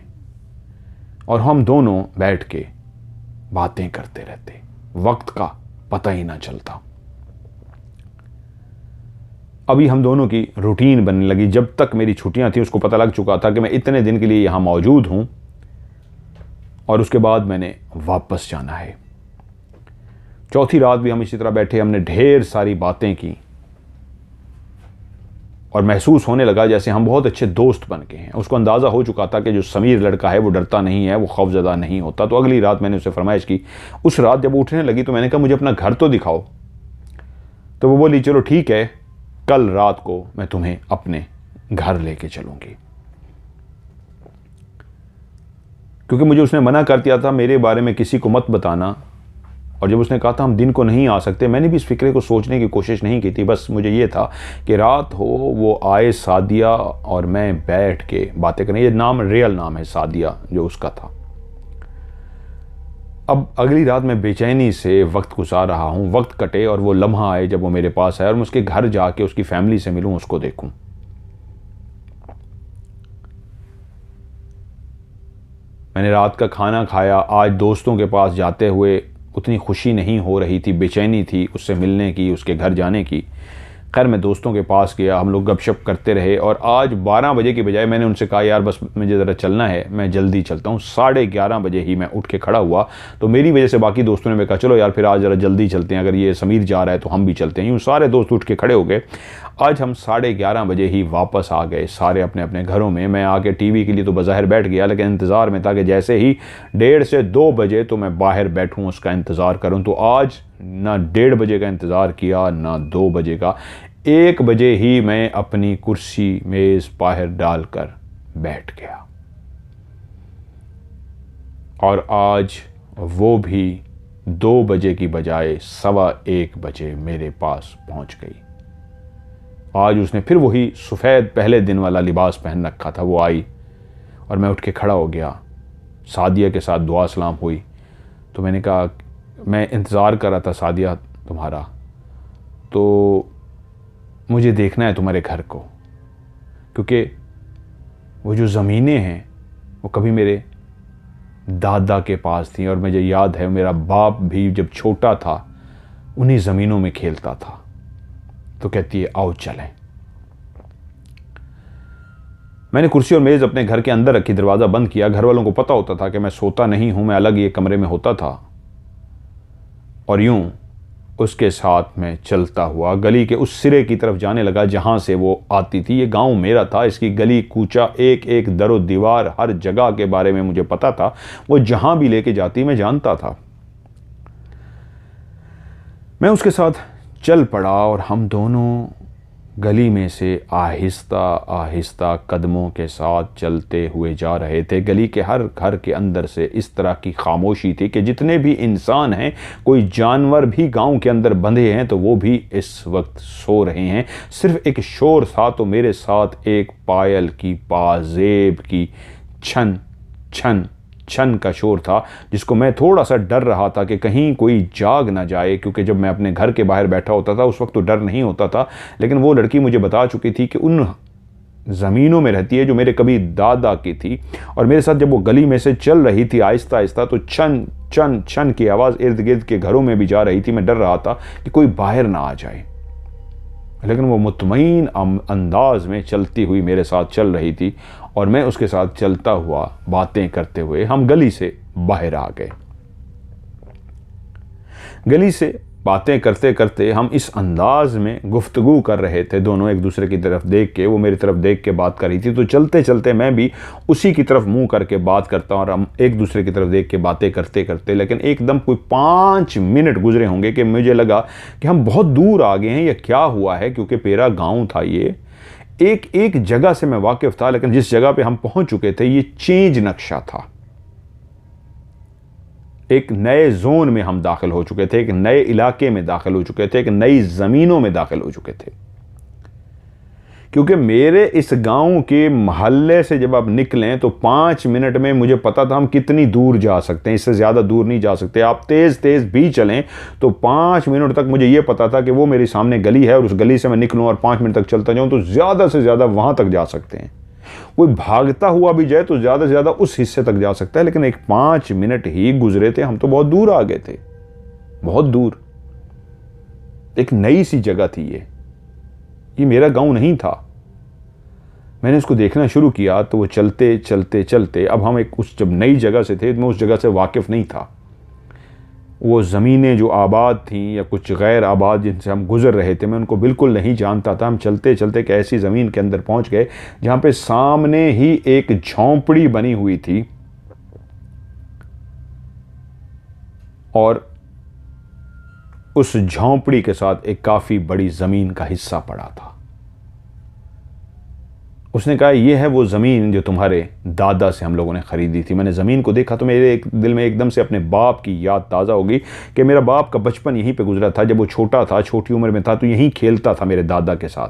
और हम दोनों बैठ के बातें करते रहते, वक्त का पता ही ना चलता। अभी हम दोनों की रूटीन बनने लगी। जब तक मेरी छुट्टियां थी उसको पता लग चुका था कि मैं इतने दिन के लिए यहाँ मौजूद हूँ और उसके बाद मैंने वापस जाना है। चौथी रात भी हम इसी तरह बैठे, हमने ढेर सारी बातें की और महसूस होने लगा जैसे हम बहुत अच्छे दोस्त बन गए हैं। उसको अंदाज़ा हो चुका था कि जो समीर लड़का है वो डरता नहीं है, वो खौफजदा नहीं होता। तो अगली रात मैंने उससे फरमाइश की। उस रात जब उठने लगी तो मैंने कहा मुझे अपना घर तो दिखाओ। तो वो बोली चलो ठीक है, कल रात को मैं तुम्हें अपने घर लेके चलूंगी। क्योंकि मुझे उसने मना कर दिया था मेरे बारे में किसी को मत बताना, और जब उसने कहा था हम दिन को नहीं आ सकते, मैंने भी इस फिक्रे को सोचने की कोशिश नहीं की थी। बस मुझे ये था कि रात हो, वो आए सादिया और मैं बैठ के बातें करें। ये नाम रियल नाम है सादिया जो उसका था। अब अगली रात मैं बेचैनी से वक्त गुजार रहा हूँ। वक्त कटे और वो लम्हा आए जब वो मेरे पास आए और मैं उसके घर जाके उसकी फैमिली से मिलूँ, उसको देखूँ। मैंने रात का खाना खाया। आज दोस्तों के पास जाते हुए उतनी खुशी नहीं हो रही थी, बेचैनी थी उससे मिलने की, उसके घर जाने की। खैर मैं दोस्तों के पास गया, हम लोग गपशप करते रहे और आज 12 बजे की बजाय मैंने उनसे कहा यार बस मुझे ज़रा चलना है, मैं जल्दी चलता हूँ। 11:30 बजे ही मैं उठ के खड़ा हुआ। तो मेरी वजह से बाकी दोस्तों ने मैं कहा चलो यार फिर आज ज़रा जल्दी चलते हैं, अगर ये समीर जा रहा है तो हम भी चलते हैं। यूँ सारे दोस्त उठ के खड़े हो गए। आज हम 11:30 बजे ही वापस आ गए सारे अपने अपने घरों में। मैं आके टीवी के लिए तो बज़ाहिर बैठ गया, लेकिन इंतज़ार में था कि जैसे ही 1:30 से 2 बजे तो मैं बाहर बैठूँ, उसका इंतज़ार करूँ। तो आज ना 1:30 बजे का इंतज़ार किया ना 2 बजे का। 1 बजे ही मैं अपनी कुर्सी मेज़ बाहर डालकर बैठ गया और आज वो भी 2 बजे की बजाय 1:15 बजे मेरे पास पहुंच गई। आज उसने फिर वही सफ़ेद पहले दिन वाला लिबास पहन रखा था। वो आई और मैं उठ के खड़ा हो गया। सादिया के साथ दुआ सलाम हुई। तो मैंने कहा मैं इंतज़ार कर रहा था सादिया तुम्हारा, तो मुझे देखना है तुम्हारे घर को, क्योंकि वो जो ज़मीनें हैं वो कभी मेरे दादा के पास थी और मुझे याद है मेरा बाप भी जब छोटा था उन्हीं ज़मीनों में खेलता था। तो कहती है आओ चलें। मैंने कुर्सी और मेज़ अपने घर के अंदर रखी, दरवाज़ा बंद किया। घर वालों को पता होता था कि मैं सोता नहीं हूँ, मैं अलग ये कमरे में होता था। और यूं उसके साथ में चलता हुआ गली के उस सिरे की तरफ जाने लगा जहाँ से वो आती थी। ये गांव मेरा था, इसकी गली कूचा, एक एक दरो दीवार, हर जगह के बारे में मुझे पता था। वो जहाँ भी लेके जाती मैं जानता था। मैं उसके साथ चल पड़ा और हम दोनों गली में से आहिस्ता आहिस्ता कदमों के साथ चलते हुए जा रहे थे। गली के हर घर के अंदर से इस तरह की खामोशी थी कि जितने भी इंसान हैं, कोई जानवर भी गांव के अंदर बंधे हैं तो वो भी इस वक्त सो रहे हैं। सिर्फ एक शोर था तो मेरे साथ एक पायल की, पाजेब की छन छन छन का शोर था, जिसको मैं थोड़ा सा डर रहा था कि कहीं कोई जाग ना जाए। क्योंकि जब मैं अपने घर के बाहर बैठा होता था उस वक्त तो डर नहीं होता था, लेकिन वो लड़की मुझे बता चुकी थी कि उन ज़मीनों में रहती है जो मेरे कभी दादा की थी। और मेरे साथ जब वो गली में से चल रही थी आहिस्ता आहिस्ता, तो छन छन छन की आवाज़ इर्द गिर्द के घरों में भी जा रही थी। मैं डर रहा था कि कोई बाहर ना आ जाए, लेकिन वो मुतमईन अंदाज में चलती हुई मेरे साथ चल रही थी और मैं उसके साथ चलता हुआ बातें करते हुए हम गली से बाहर आ गए। गली से बातें करते करते हम इस अंदाज में गुफ्तगू कर रहे थे, दोनों एक दूसरे की तरफ देख के। वो मेरी तरफ देख के बात कर रही थी, तो चलते चलते मैं भी उसी की तरफ मुंह करके बात करता और हम एक दूसरे की तरफ देख के बातें करते करते, लेकिन एकदम कोई 5 मिनट गुजरे होंगे कि मुझे लगा कि हम बहुत दूर आ गए हैं, या क्या हुआ है। क्योंकि मेरा गाँव था, ये एक एक जगह से मैं वाकिफ था, लेकिन जिस जगह पे हम पहुंच चुके थे ये चेंज नक्शा था। एक नए जोन में हम दाखिल हो चुके थे, एक नए इलाके में दाखिल हो चुके थे, एक नई ज़मीनों में दाखिल हो चुके थे। क्योंकि मेरे इस गांव के मोहल्ले से जब आप निकलें तो 5 मिनट में मुझे पता था हम कितनी दूर जा सकते हैं, इससे ज़्यादा दूर नहीं जा सकते। आप तेज़ तेज़ भी चलें तो 5 मिनट तक मुझे ये पता था कि वो मेरे सामने गली है और उस गली से मैं निकलूँ और 5 मिनट तक चलता जाऊँ तो ज़्यादा से ज़्यादा वहाँ तक जा सकते हैं। कोई भागता हुआ भी जाए तो ज़्यादा से ज़्यादा उस हिस्से तक जा सकता है, लेकिन एक 5 मिनट ही गुजरे थे, हम तो बहुत दूर आ गए थे, बहुत दूर। एक नई सी जगह थी ये मेरा गांव नहीं था। मैंने इसको देखना शुरू किया तो वो चलते चलते चलते, अब हम एक उस जब नई जगह से थे, मैं उस जगह से वाकिफ़ नहीं था। वो ज़मीनें जो आबाद थीं या कुछ गैर आबाद जिनसे हम गुज़र रहे थे, मैं उनको बिल्कुल नहीं जानता था। हम चलते चलते एक ऐसी ज़मीन के अंदर पहुंच गए जहाँ पे सामने ही एक झोंपड़ी बनी हुई थी और उस झोंपड़ी के साथ एक काफ़ी बड़ी ज़मीन का हिस्सा पड़ा था। उसने कहा, यह है वो ज़मीन जो तुम्हारे दादा से हम लोगों ने ख़रीदी थी। मैंने ज़मीन को देखा तो मेरे दिल में एकदम से अपने बाप की याद ताज़ा होगी कि मेरा बाप का बचपन यहीं पे गुजरा था। जब वो छोटा था, छोटी उम्र में था, तो यहीं खेलता था मेरे दादा के साथ।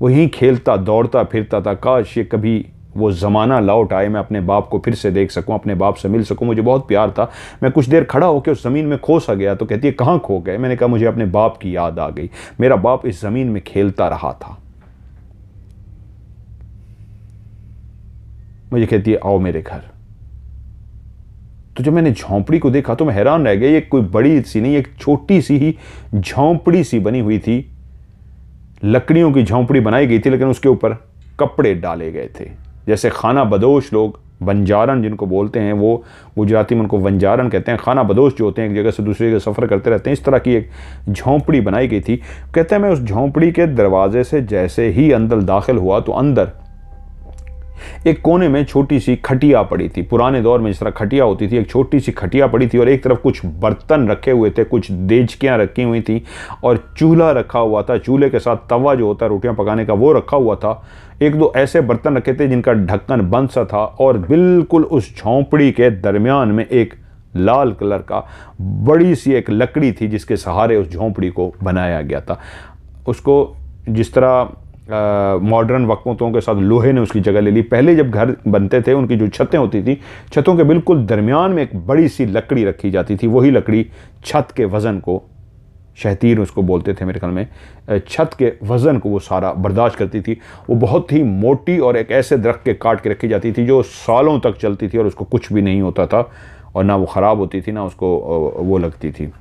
वो यहीं खेलता दौड़ता फिरता था। काश ये कभी वो ज़माना लौट आए, मैं अपने बाप को फिर से देख सकूं, अपने बाप से मिल सकूं। मुझे बहुत प्यार था। मैं कुछ देर खड़ा होकर उस ज़मीन में खो सा गया। तो कहती है, कहाँ खो गए? मैंने कहा, मुझे अपने बाप की याद आ गई। मेरा बाप इस ज़मीन में खेलता रहा था। मुझे कहती है, आओ मेरे घर। तो जब मैंने झोंपड़ी को देखा तो मैं हैरान रह गया। ये कोई बड़ी सी नहीं, एक छोटी सी ही झोंपड़ी सी बनी हुई थी। लकड़ियों की झोंपड़ी बनाई गई थी, लेकिन उसके ऊपर कपड़े डाले गए थे। जैसे खाना बदोश लोग, बंजारन जिनको बोलते हैं, वो गुजराती में उनको बंजारन कहते हैं। खाना बदोश जो होते हैं, एक जगह से दूसरी जगह सफ़र करते रहते हैं, इस तरह की एक झोंपड़ी बनाई गई थी। कहते हैं, मैं उस झोंपड़ी के दरवाजे से जैसे ही अंदर दाखिल हुआ तो अंदर एक कोने में छोटी सी खटिया पड़ी थी। पुराने दौर में जिस तरह खटिया होती थी, एक छोटी सी खटिया पड़ी थी और एक तरफ कुछ बर्तन रखे हुए थे, कुछ देचकियां रखी हुई थी और चूल्हा रखा हुआ था। चूल्हे के साथ तवा जो होता है रोटियां पकाने का, वो रखा हुआ था। एक दो ऐसे बर्तन रखे थे जिनका ढक्कन बंद सा था और बिल्कुल उस झोंपड़ी के दरमियान में एक लाल कलर का बड़ी सी एक लकड़ी थी जिसके सहारे उस झोंपड़ी को बनाया गया था। उसको जिस तरह मॉडर्न वक्तों के साथ लोहे ने उसकी जगह ले ली। पहले जब घर बनते थे, उनकी जो छतें होती थी, छतों के बिल्कुल दरमियान में एक बड़ी सी लकड़ी रखी जाती थी। वही लकड़ी छत के वज़न को, शहतीर उसको बोलते थे मेरे ख्याल में, छत के वज़न को वो सारा बर्दाश्त करती थी। वो बहुत ही मोटी और एक ऐसे दरख्त के काट के रखी जाती थी जो सालों तक चलती थी और उसको कुछ भी नहीं होता था और ना वो ख़राब होती थी, ना उसको वो लगती थी।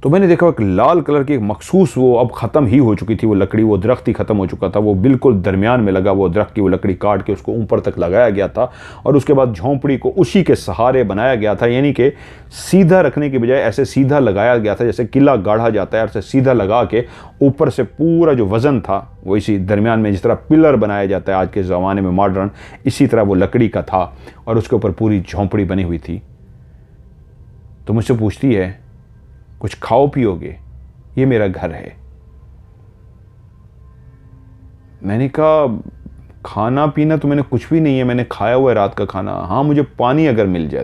तो मैंने देखा एक लाल कलर की एक मखसूस, वो अब ख़त्म ही हो चुकी थी वो लकड़ी, वो दरख्त ही ख़त्म हो चुका था। वो बिल्कुल दरमियान में लगा, वो दरख्त की वो लकड़ी काट के उसको ऊपर तक लगाया गया था और उसके बाद झोंपड़ी को उसी के सहारे बनाया गया था। यानी कि सीधा रखने की बजाय ऐसे सीधा लगाया गया था जैसे किला गाढ़ा जाता है, ऐसे सीधा लगा के ऊपर से पूरा जो वज़न था वो इसी दरमियान में, जिस तरह पिलर बनाया जाता है आज के ज़माने में मॉडर्न, इसी तरह वो लकड़ी का था और उसके ऊपर पूरी झोंपड़ी बनी हुई थी। तो मुझसे पूछती है, कुछ खाओ पियोगे? ये मेरा घर है। मैंने कहा, खाना पीना तो मैंने कुछ भी नहीं है, मैंने खाया हुआ है रात का खाना। हाँ, मुझे पानी अगर मिल जाए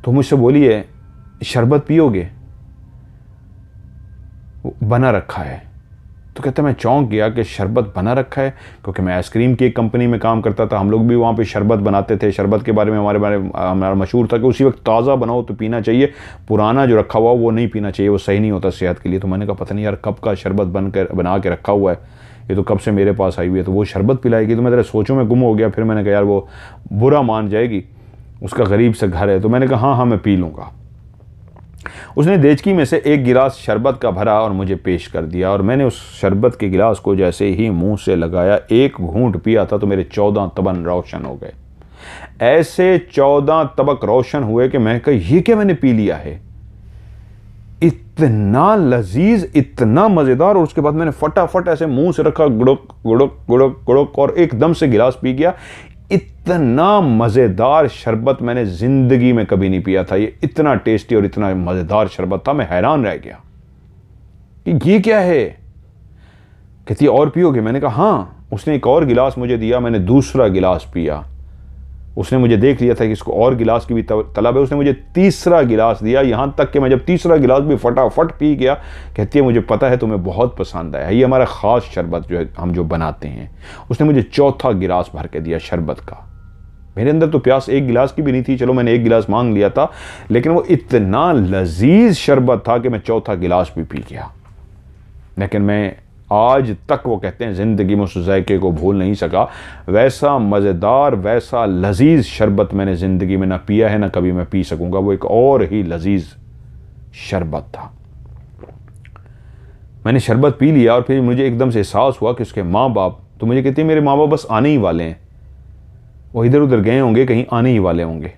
तो मुझसे बोली है, शरबत पियोगे? बना रखा है। तो कहता मैं चौंक गया कि शरबत बना रखा है, क्योंकि मैं आइसक्रीम की एक कंपनी में काम करता था। हम लोग भी वहाँ पे शरबत बनाते थे। शरबत के बारे में हमारा मशहूर था कि उसी वक्त ताज़ा बनाओ तो पीना चाहिए, पुराना जो रखा हुआ वो नहीं पीना चाहिए, वो सही नहीं होता सेहत के लिए। तो मैंने कहा, पता नहीं यार कब का शरबत बना के रखा हुआ है, ये तो कब से मेरे पास आई हुई है, तो वो शरबत पिलाएगी। तो मैं तेरे सोचों में गुम हो गया। फिर मैंने कहा, यार वो बुरा मान जाएगी, उसका गरीब से घर है। तो मैंने कहा, हाँ मैं पी लूँगा। उसने देचकी में से एक गिलास शरबत का भरा और मुझे पेश कर दिया और मैंने उस शरबत के गिलास को जैसे ही मुंह से लगाया, एक घूंट पिया था तो मेरे 14 तबक रोशन हो गए। ऐसे 14 तबक रोशन हुए कि मैं कहा, ये क्या मैंने पी लिया है? इतना लजीज, इतना मज़ेदार। और उसके बाद मैंने फटाफट ऐसे मुंह से रखा, गुड़क गुड़क गुड़क गुड़क, और एकदम से गिलास पी गया। इतना मज़ेदार शरबत मैंने ज़िंदगी में कभी नहीं पिया था। ये इतना टेस्टी और इतना मज़ेदार शरबत था, मैं हैरान रह गया कि ये क्या है। कहती और पियोगे? मैंने कहा हाँ। उसने एक और गिलास मुझे दिया, मैंने दूसरा गिलास पिया। उसने मुझे देख लिया था कि इसको और गिलास की भी तलब है, उसने मुझे तीसरा गिलास दिया। यहाँ तक कि मैं जब तीसरा गिलास भी फटाफट पी गया, कहती है मुझे पता है तुम्हें बहुत पसंद आया, ये हमारा ख़ास शरबत जो है हम जो बनाते हैं। उसने मुझे चौथा गिलास भर के दिया शरबत का। मेरे अंदर तो प्यास एक गिलास की भी नहीं थी, चलो मैंने एक गिलास मांग लिया था, लेकिन वो इतना लजीज शरबत था कि मैं चौथा गिलास भी पी गया। लेकिन मैं आज तक, वो कहते हैं, ज़िंदगी में उस जायके को भूल नहीं सका। वैसा मज़ेदार, वैसा लजीज शरबत मैंने ज़िंदगी में ना पिया है, ना कभी मैं पी सकूँगा। वो एक और ही लजीज शरबत था। मैंने शरबत पी लिया और फिर मुझे एकदम से एहसास हुआ कि उसके माँ बाप, तो मुझे कहती है मेरे माँ बाप बस आने ही वाले हैं, वो इधर उधर गए होंगे, कहीं आने ही वाले होंगे।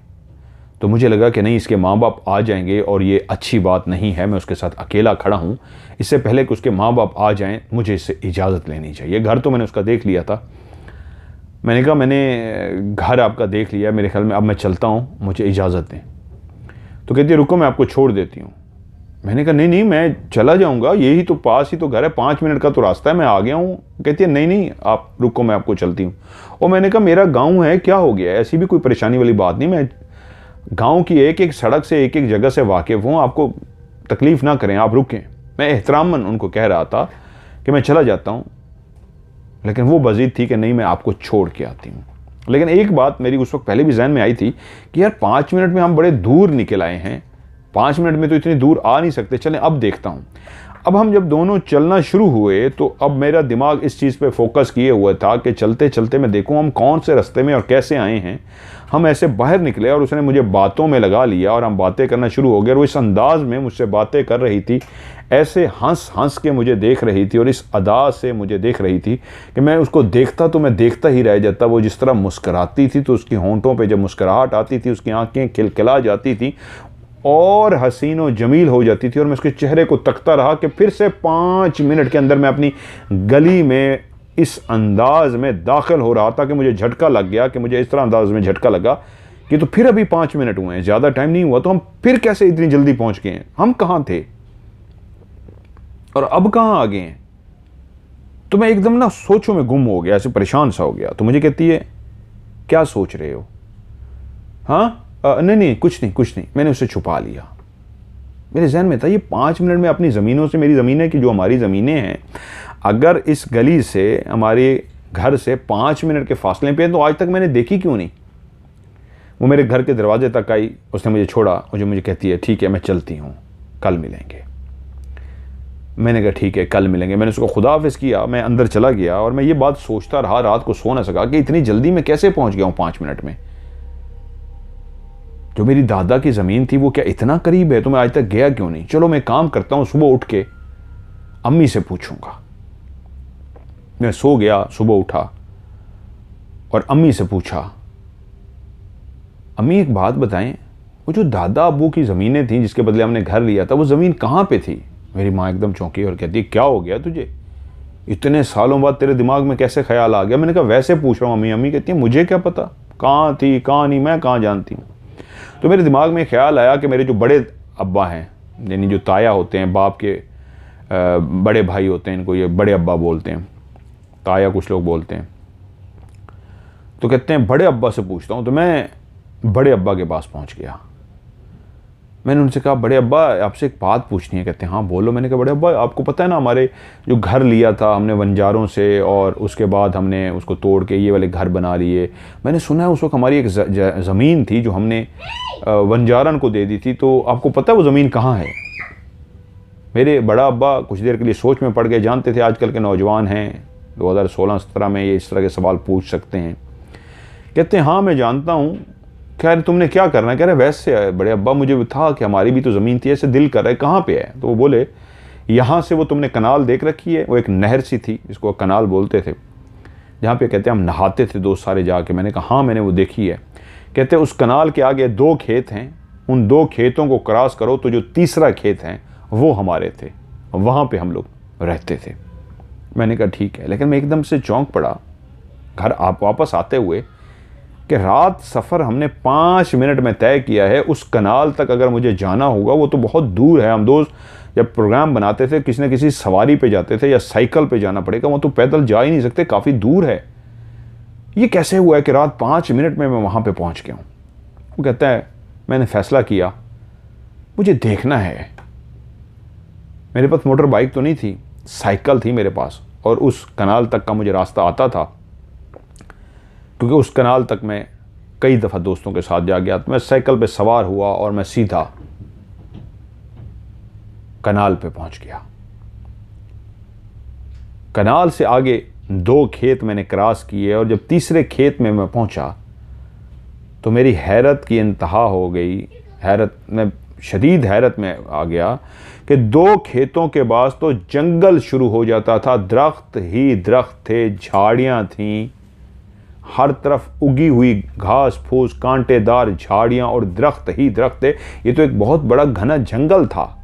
तो मुझे लगा कि नहीं, इसके माँ बाप आ जाएंगे और ये अच्छी बात नहीं है, मैं उसके साथ अकेला खड़ा हूँ, इससे पहले कि उसके माँ बाप आ जाएं मुझे इससे इजाज़त लेनी चाहिए। घर तो मैंने उसका देख लिया था। मैंने कहा मैंने घर आपका देख लिया, मेरे ख्याल में अब मैं चलता हूँ, मुझे इजाज़त दें। तो कहती है रुको मैं आपको छोड़ देती हूँ। मैंने कहा नहीं नहीं मैं चला जाऊँगा, यही तो पास ही तो घर है, 5 मिनट का तो रास्ता है, मैं आ गया हूँ। कहती है नहीं नहीं आप रुको, मैं आपको चलती हूँ। और मैंने कहा मेरा गाँव है, क्या हो गया, ऐसी भी कोई परेशानी वाली बात नहीं, मैं गांव की एक एक सड़क से एक एक जगह से वाकिफ़ हूँ, आपको तकलीफ़ ना करें, आप रुकें। मैं एहतरामन उनको कह रहा था कि मैं चला जाता हूँ, लेकिन वो बज़ीद थी कि नहीं मैं आपको छोड़ के आती हूँ। लेकिन एक बात मेरी उस वक्त पहले भी जहन में आई थी कि यार 5 मिनट में हम बड़े दूर निकल आए हैं, 5 मिनट में तो इतनी दूर आ नहीं सकते, चलें अब देखता हूँ। अब हम जब दोनों चलना शुरू हुए तो अब मेरा दिमाग इस चीज़ पे फोकस किए हुआ था कि चलते चलते मैं देखूं हम कौन से रास्ते में और कैसे आए हैं। हम ऐसे बाहर निकले और उसने मुझे बातों में लगा लिया और हम बातें करना शुरू हो गए। और वो इस अंदाज में मुझसे बातें कर रही थी, ऐसे हंस हंस के मुझे देख रही थी और इस अदा से मुझे देख रही थी कि मैं उसको देखता तो मैं देखता ही रह जाता। वो जिस तरह मुस्कुराती थी तो उसकी होंठों पर जब मुस्कुराहट आती थी उसकी आंखें खिलखिला जाती थी और हसीन व जमील हो जाती थी। और मैं उसके चेहरे को तकता रहा कि फिर से 5 मिनट के अंदर मैं अपनी गली में इस अंदाज में दाखिल हो रहा था कि मुझे झटका लग गया, कि मुझे इस तरह अंदाज में झटका लगा कि तो फिर अभी 5 मिनट हुए हैं, ज़्यादा टाइम नहीं हुआ, तो हम फिर कैसे इतनी जल्दी पहुंच गए हैं, हम कहाँ थे और अब कहाँ आ गए हैं। तो मैं एकदम ना सोचों में गुम हो गया, ऐसे परेशान सा हो गया। तो मुझे कहती है क्या सोच रहे हो? हाँ नहीं नहीं कुछ नहीं। मैंने उसे छुपा लिया। मेरे जहन में था ये 5 मिनट में अपनी ज़मीनों से, मेरी ज़मीनें की जो हमारी ज़मीनें हैं, अगर इस गली से हमारे घर से 5 मिनट के फासले पे हैं तो आज तक मैंने देखी क्यों नहीं। वो मेरे घर के दरवाजे तक आई, उसने मुझे छोड़ा और जो मुझे कहती है ठीक है मैं चलती हूँ, कल मिलेंगे। मैंने कहा ठीक है कल मिलेंगे। मैंने उसको खुदा हाफिज़ किया, मैं अंदर चला गया और मैं ये बात सोचता रहा, रात को सो ना सका कि इतनी जल्दी मैं कैसे पहुँच गया हूँ 5 मिनट में। जो मेरी दादा की ज़मीन थी वो क्या इतना करीब है, तो मैं आज तक गया क्यों नहीं। चलो मैं काम करता हूँ, सुबह उठ के अम्मी से पूछूंगा। मैं सो गया, सुबह उठा और अम्मी से पूछा, अम्मी एक बात बताएं, वो जो दादा अब्बू की ज़मीनें थी जिसके बदले हमने घर लिया था, वो ज़मीन कहाँ पे थी? मेरी माँ एकदम चौंकी और कहती है क्या हो गया तुझे, इतने सालों बाद तेरे दिमाग में कैसे ख्याल आ गया? मैंने कहा वैसे पूछ रहा हूँ अम्मी। अम्मी कहती है मुझे क्या पता कहाँ थी कहाँ नहीं, मैं कहाँ जानती हूँ। तो मेरे दिमाग में ख्याल आया कि मेरे जो बड़े अब्बा हैं, यानी जो ताया होते हैं, बाप के बड़े भाई होते हैं, इनको ये बड़े अब्बा बोलते हैं, ताया कुछ लोग बोलते हैं। तो कहते हैं बड़े अब्बा से पूछता हूँ। तो मैं बड़े अब्बा के पास पहुँच गया। मैंने उनसे कहा बड़े अब्बा आपसे एक बात पूछनी है। कहते हैं हाँ बोलो। मैंने कहा बड़े अब्बा आपको पता है ना हमारे जो घर लिया था हमने वंजारों से, और उसके बाद हमने उसको तोड़ के ये वाले घर बना लिए। मैंने सुना है उस वक्त हमारी एक ज़मीन थी जो हमने वंजारन को दे दी थी, तो आपको पता है वो ज़मीन कहाँ है? मेरे बड़ा अब्बा कुछ देर के लिए सोच में पड़ गए। जानते थे आजकल के नौजवान हैं 2016-17 में ये इस तरह के सवाल पूछ सकते हैं। कहते हैं हाँ मैं जानता हूँ। खैर तुमने क्या करना है? कह रहे वैसे बड़े अब्बा मुझे था कि हमारी भी तो ज़मीन थी, ऐसे दिल कर रहा है कहाँ पे है? तो वो बोले यहाँ से वो तुमने कनाल देख रखी है, वो एक नहर सी थी जिसको कनाल बोलते थे, जहाँ पे कहते हैं हम नहाते थे दोस्त सारे जाके। मैंने कहा हाँ मैंने वो देखी है। कहते उस कनाल के आगे 2 खेत हैं, उन 2 खेतों को क्रॉस करो तो जो तीसरा खेत है वो हमारे थे, वहाँ पे हम लोग रहते थे। मैंने कहा ठीक है। लेकिन मैं एकदम से चौंक पड़ा घर आप वापस आते हुए कि रात सफ़र हमने 5 मिनट में तय किया है। उस कनाल तक अगर मुझे जाना होगा वो तो बहुत दूर है। हम दोस्त जब प्रोग्राम बनाते थे किसी न किसी सवारी पे जाते थे या साइकिल पे जाना पड़ेगा, वो तो पैदल जा ही नहीं सकते, काफ़ी दूर है। ये कैसे हुआ है कि रात 5 मिनट में मैं वहाँ पे पहुँच गया हूँ? वो कहता है मैंने फ़ैसला किया, मुझे देखना है। मेरे पास मोटर बाइक तो नहीं थी, साइकिल थी मेरे पास, और उस कनाल तक का मुझे रास्ता आता था क्योंकि उस कनाल तक मैं कई दफ़ा दोस्तों के साथ जा गया। तो मैं साइकिल पे सवार हुआ और मैं सीधा कनाल पे पहुंच गया। कनाल से आगे 2 खेत मैंने क्रॉस किए और जब तीसरे खेत में मैं पहुंचा तो मेरी हैरत की इंतहा हो गई। हैरत, मैं शदीद हैरत में आ गया कि 2 खेतों के पास तो जंगल शुरू हो जाता था, दरख्त ही दरख्त थे, झाड़ियाँ थीं, हर तरफ उगी हुई घास फूस, कांटेदार झाड़ियाँ और दरख्त ही दरख्त थे। ये तो एक बहुत बड़ा घना जंगल था।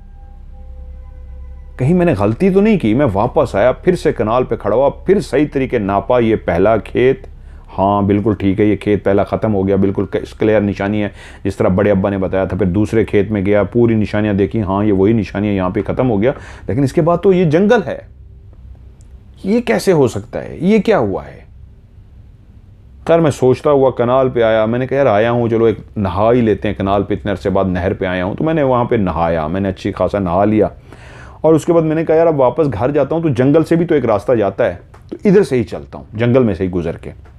कहीं मैंने गलती तो नहीं की? मैं वापस आया, फिर से कनाल पे खड़ा हुआ, फिर सही तरीके नापा, ये पहला खेत, हाँ बिल्कुल ठीक है, ये खेत पहला ख़त्म हो गया, बिल्कुल क्लियर निशानी है जिस तरह बड़े अब्बा ने बताया था। फिर दूसरे खेत में गया, पूरी निशानियाँ देखी, हाँ ये वही निशानियाँ, यहाँ पे ख़त्म हो गया। लेकिन इसके बाद तो ये जंगल है, ये कैसे हो सकता है, ये क्या हुआ है? खैर मैं सोचता हुआ कनाल पे आया। मैंने कहा यार आया हूँ, चलो एक नहा ही लेते हैं, कनाल पे इतने अरसे बाद नहर पे आया हूँ। तो मैंने वहाँ पे नहाया, मैंने अच्छी खासा नहा लिया और उसके बाद मैंने कहा यार अब वापस घर जाता हूँ, तो जंगल से भी तो एक रास्ता जाता है, तो इधर से ही चलता हूँ, जंगल में से ही गुजर के।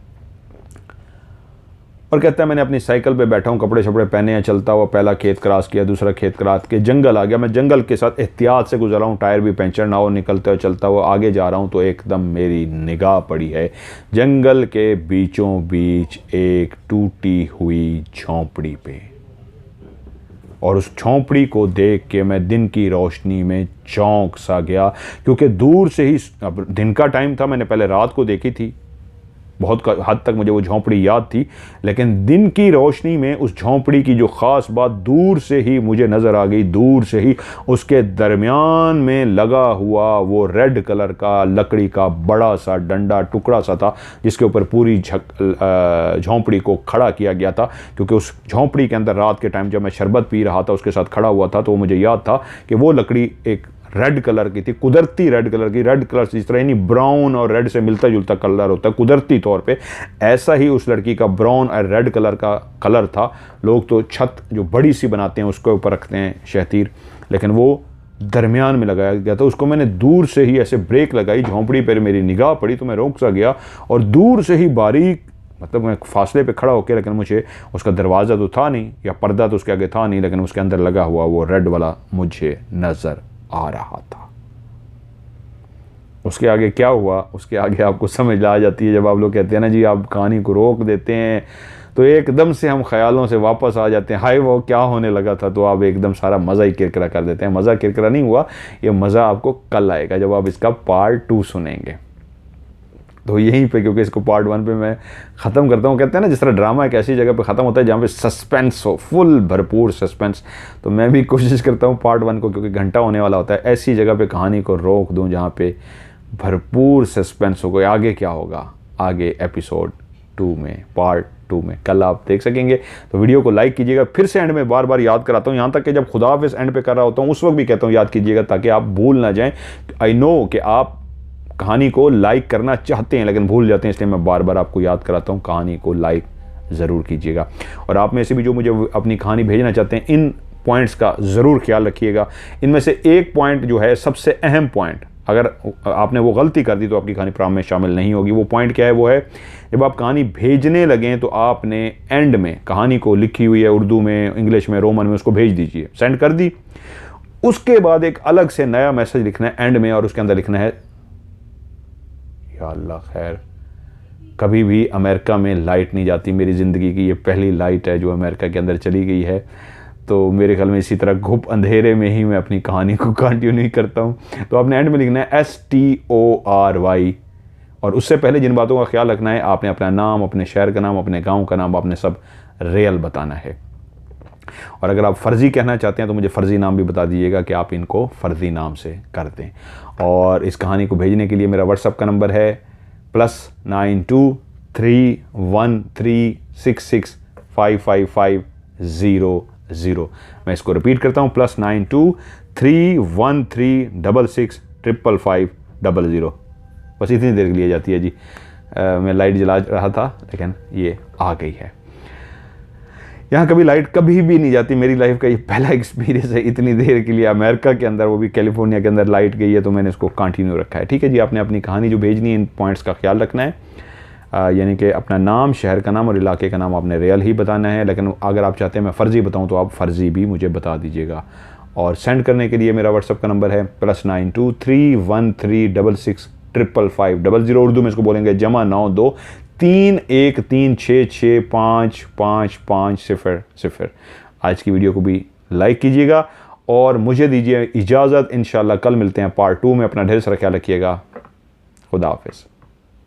और कहता है मैंने अपनी साइकिल पे बैठा हूँ, कपड़े शपड़े पहने हैं, चलता हुआ पहला खेत क्रॉस किया, दूसरा खेत क्रॉस के जंगल आ गया। मैं जंगल के साथ एहतियात से गुजरा हूँ, टायर भी पंचर ना हो, निकलते हुए चलता हुआ आगे जा रहा हूँ तो एकदम मेरी निगाह पड़ी है जंगल के बीचों बीच एक टूटी हुई झोंपड़ी पे। और उस झोंपड़ी को देख के मैं दिन की रोशनी में चौंक सा गया, क्योंकि दूर से ही, अब दिन का टाइम था, मैंने पहले रात को देखी थी, बहुत हद तक मुझे वो झोंपड़ी याद थी, लेकिन दिन की रोशनी में उस झोंपड़ी की जो ख़ास बात दूर से ही मुझे नज़र आ गई। दूर से ही उसके दरमियान में लगा हुआ वो रेड कलर का लकड़ी का बड़ा सा डंडा टुकड़ा सा था, जिसके ऊपर पूरी झोंपड़ी को खड़ा किया गया था। क्योंकि उस झोंपड़ी के अंदर रात के टाइम जब मैं शरबत पी रहा था, उसके साथ खड़ा हुआ था, तो मुझे याद था कि वो लकड़ी एक रेड कलर की थी, कुदरती रेड कलर की। रेड कलर जिस तरह यानी ब्राउन और रेड से मिलता जुलता कलर होता है कुदरती तौर पे, ऐसा ही उस लड़की का ब्राउन और रेड कलर का कलर था। लोग तो छत जो बड़ी सी बनाते हैं उसके ऊपर रखते हैं शहतीर, लेकिन वो दरमियान में लगाया गया था। उसको मैंने दूर से ही ऐसे ब्रेक लगाई, झोंपड़ी पर मेरी निगाह पड़ी तो मैं रोक सा गया और दूर से ही बारीक, मतलब मैं फासले पे खड़ा होकर, लेकिन मुझे उसका दरवाज़ा तो था नहीं या पर्दा तो उसके आगे था नहीं, लेकिन उसके अंदर लगा हुआ वो रेड वाला मुझे नज़र आ रहा था। उसके आगे क्या हुआ, उसके आगे आपको समझ आ जाती है। जब आप लोग कहते हैं ना जी आप कहानी को रोक देते हैं, तो एकदम से हम ख्यालों से वापस आ जाते हैं, हाय वो क्या होने लगा था, तो आप एकदम सारा मज़ा ही किरकिरा कर देते हैं। मज़ा किरकिरा नहीं हुआ, ये मज़ा आपको कल आएगा जब आप इसका पार्ट 2 सुनेंगे। तो यहीं पे, क्योंकि इसको पार्ट 1 पे मैं ख़त्म करता हूँ। कहते हैं ना जिस तरह ड्रामा एक ऐसी जगह पे ख़त्म होता है जहाँ पे सस्पेंस हो, फुल भरपूर सस्पेंस, तो मैं भी कोशिश करता हूँ पार्ट 1 को, क्योंकि घंटा होने वाला होता है, ऐसी जगह पे कहानी को रोक दूँ जहाँ पे भरपूर सस्पेंस हो। आगे क्या होगा, आगे एपिसोड 2 में, पार्ट 2 में कल आप देख सकेंगे। तो वीडियो को लाइक कीजिएगा। फिर से एंड में बार बार याद कराता हूँ, यहाँ तक कि जब खुदा हाफिज़ एंड पे कर रहा होता हूँ उस वक्त भी कहता हूँ याद कीजिएगा, ताकि आप भूल ना जाएँ। आई नो कि आप कहानी को लाइक करना चाहते हैं लेकिन भूल जाते हैं, इसलिए मैं बार बार आपको याद कराता हूँ, कहानी को लाइक ज़रूर कीजिएगा। और आप में से भी जो मुझे अपनी कहानी भेजना चाहते हैं, इन पॉइंट्स का ज़रूर ख्याल रखिएगा। इनमें से एक पॉइंट जो है सबसे अहम पॉइंट, अगर आपने वो गलती कर दी तो आपकी कहानी प्रोग्राम में शामिल नहीं होगी। वो पॉइंट क्या है, वो है जब आप कहानी भेजने लगें तो आपने एंड में कहानी को लिखी हुई है उर्दू में, इंग्लिश में, रोमन में, उसको भेज दीजिए। सेंड कर दी, उसके बाद एक अलग से नया मैसेज लिखना है एंड में, और उसके अंदर लिखना है या अल्लाह खैर कभी भी अमेरिका में लाइट नहीं जाती, मेरी ज़िंदगी की ये पहली लाइट है जो अमेरिका के अंदर चली गई है। तो मेरे ख्याल में इसी तरह घुप अंधेरे में ही मैं अपनी कहानी को कंटिन्यू करता हूँ। तो आपने एंड में लिखना है STORY, और उससे पहले जिन बातों का ख्याल रखना है, आपने अपना नाम, अपने शहर का नाम, अपने गाँव का नाम, आपने सब रियल बताना है। और अगर आप फ़र्ज़ी कहना चाहते हैं तो मुझे फ़र्ज़ी नाम भी बता दीजिएगा कि आप इनको फ़र्ज़ी नाम से कर दें। और इस कहानी को भेजने के लिए मेरा व्हाट्सएप का नंबर है +923136655500। मैं इसको रिपीट करता हूँ, +923136655500। बस इतनी देर के लिए जाती है जी। मैं लाइट जला रहा था लेकिन ये आ गई है। यहाँ कभी लाइट कभी भी नहीं जाती, मेरी लाइफ का ये पहला एक्सपीरियंस है इतनी देर के लिए अमेरिका के अंदर, वो भी कैलिफोर्निया के अंदर लाइट गई है, तो मैंने इसको कंटिन्यू रखा है। ठीक है जी, आपने अपनी कहानी जो भेजनी है इन पॉइंट्स का ख्याल रखना है, यानी कि अपना नाम, शहर का नाम और इलाके का नाम आपने रियल ही बताना है। लेकिन अगर आप चाहते हैं मैं फ़र्ज़ी बताऊँ तो आप फ़र्ज़ी भी मुझे बता दीजिएगा। और सेंड करने के लिए मेरा व्हाट्सएप का नंबर है +923136655500। उर्दू में इसको बोलेंगे +923136655500। आज की वीडियो को भी लाइक कीजिएगा और मुझे दीजिए इजाज़त। इंशाल्लाह कल मिलते हैं पार्ट 2 में। अपना ढेर सारा ख्याल रखिएगा। खुदा हाफिज़।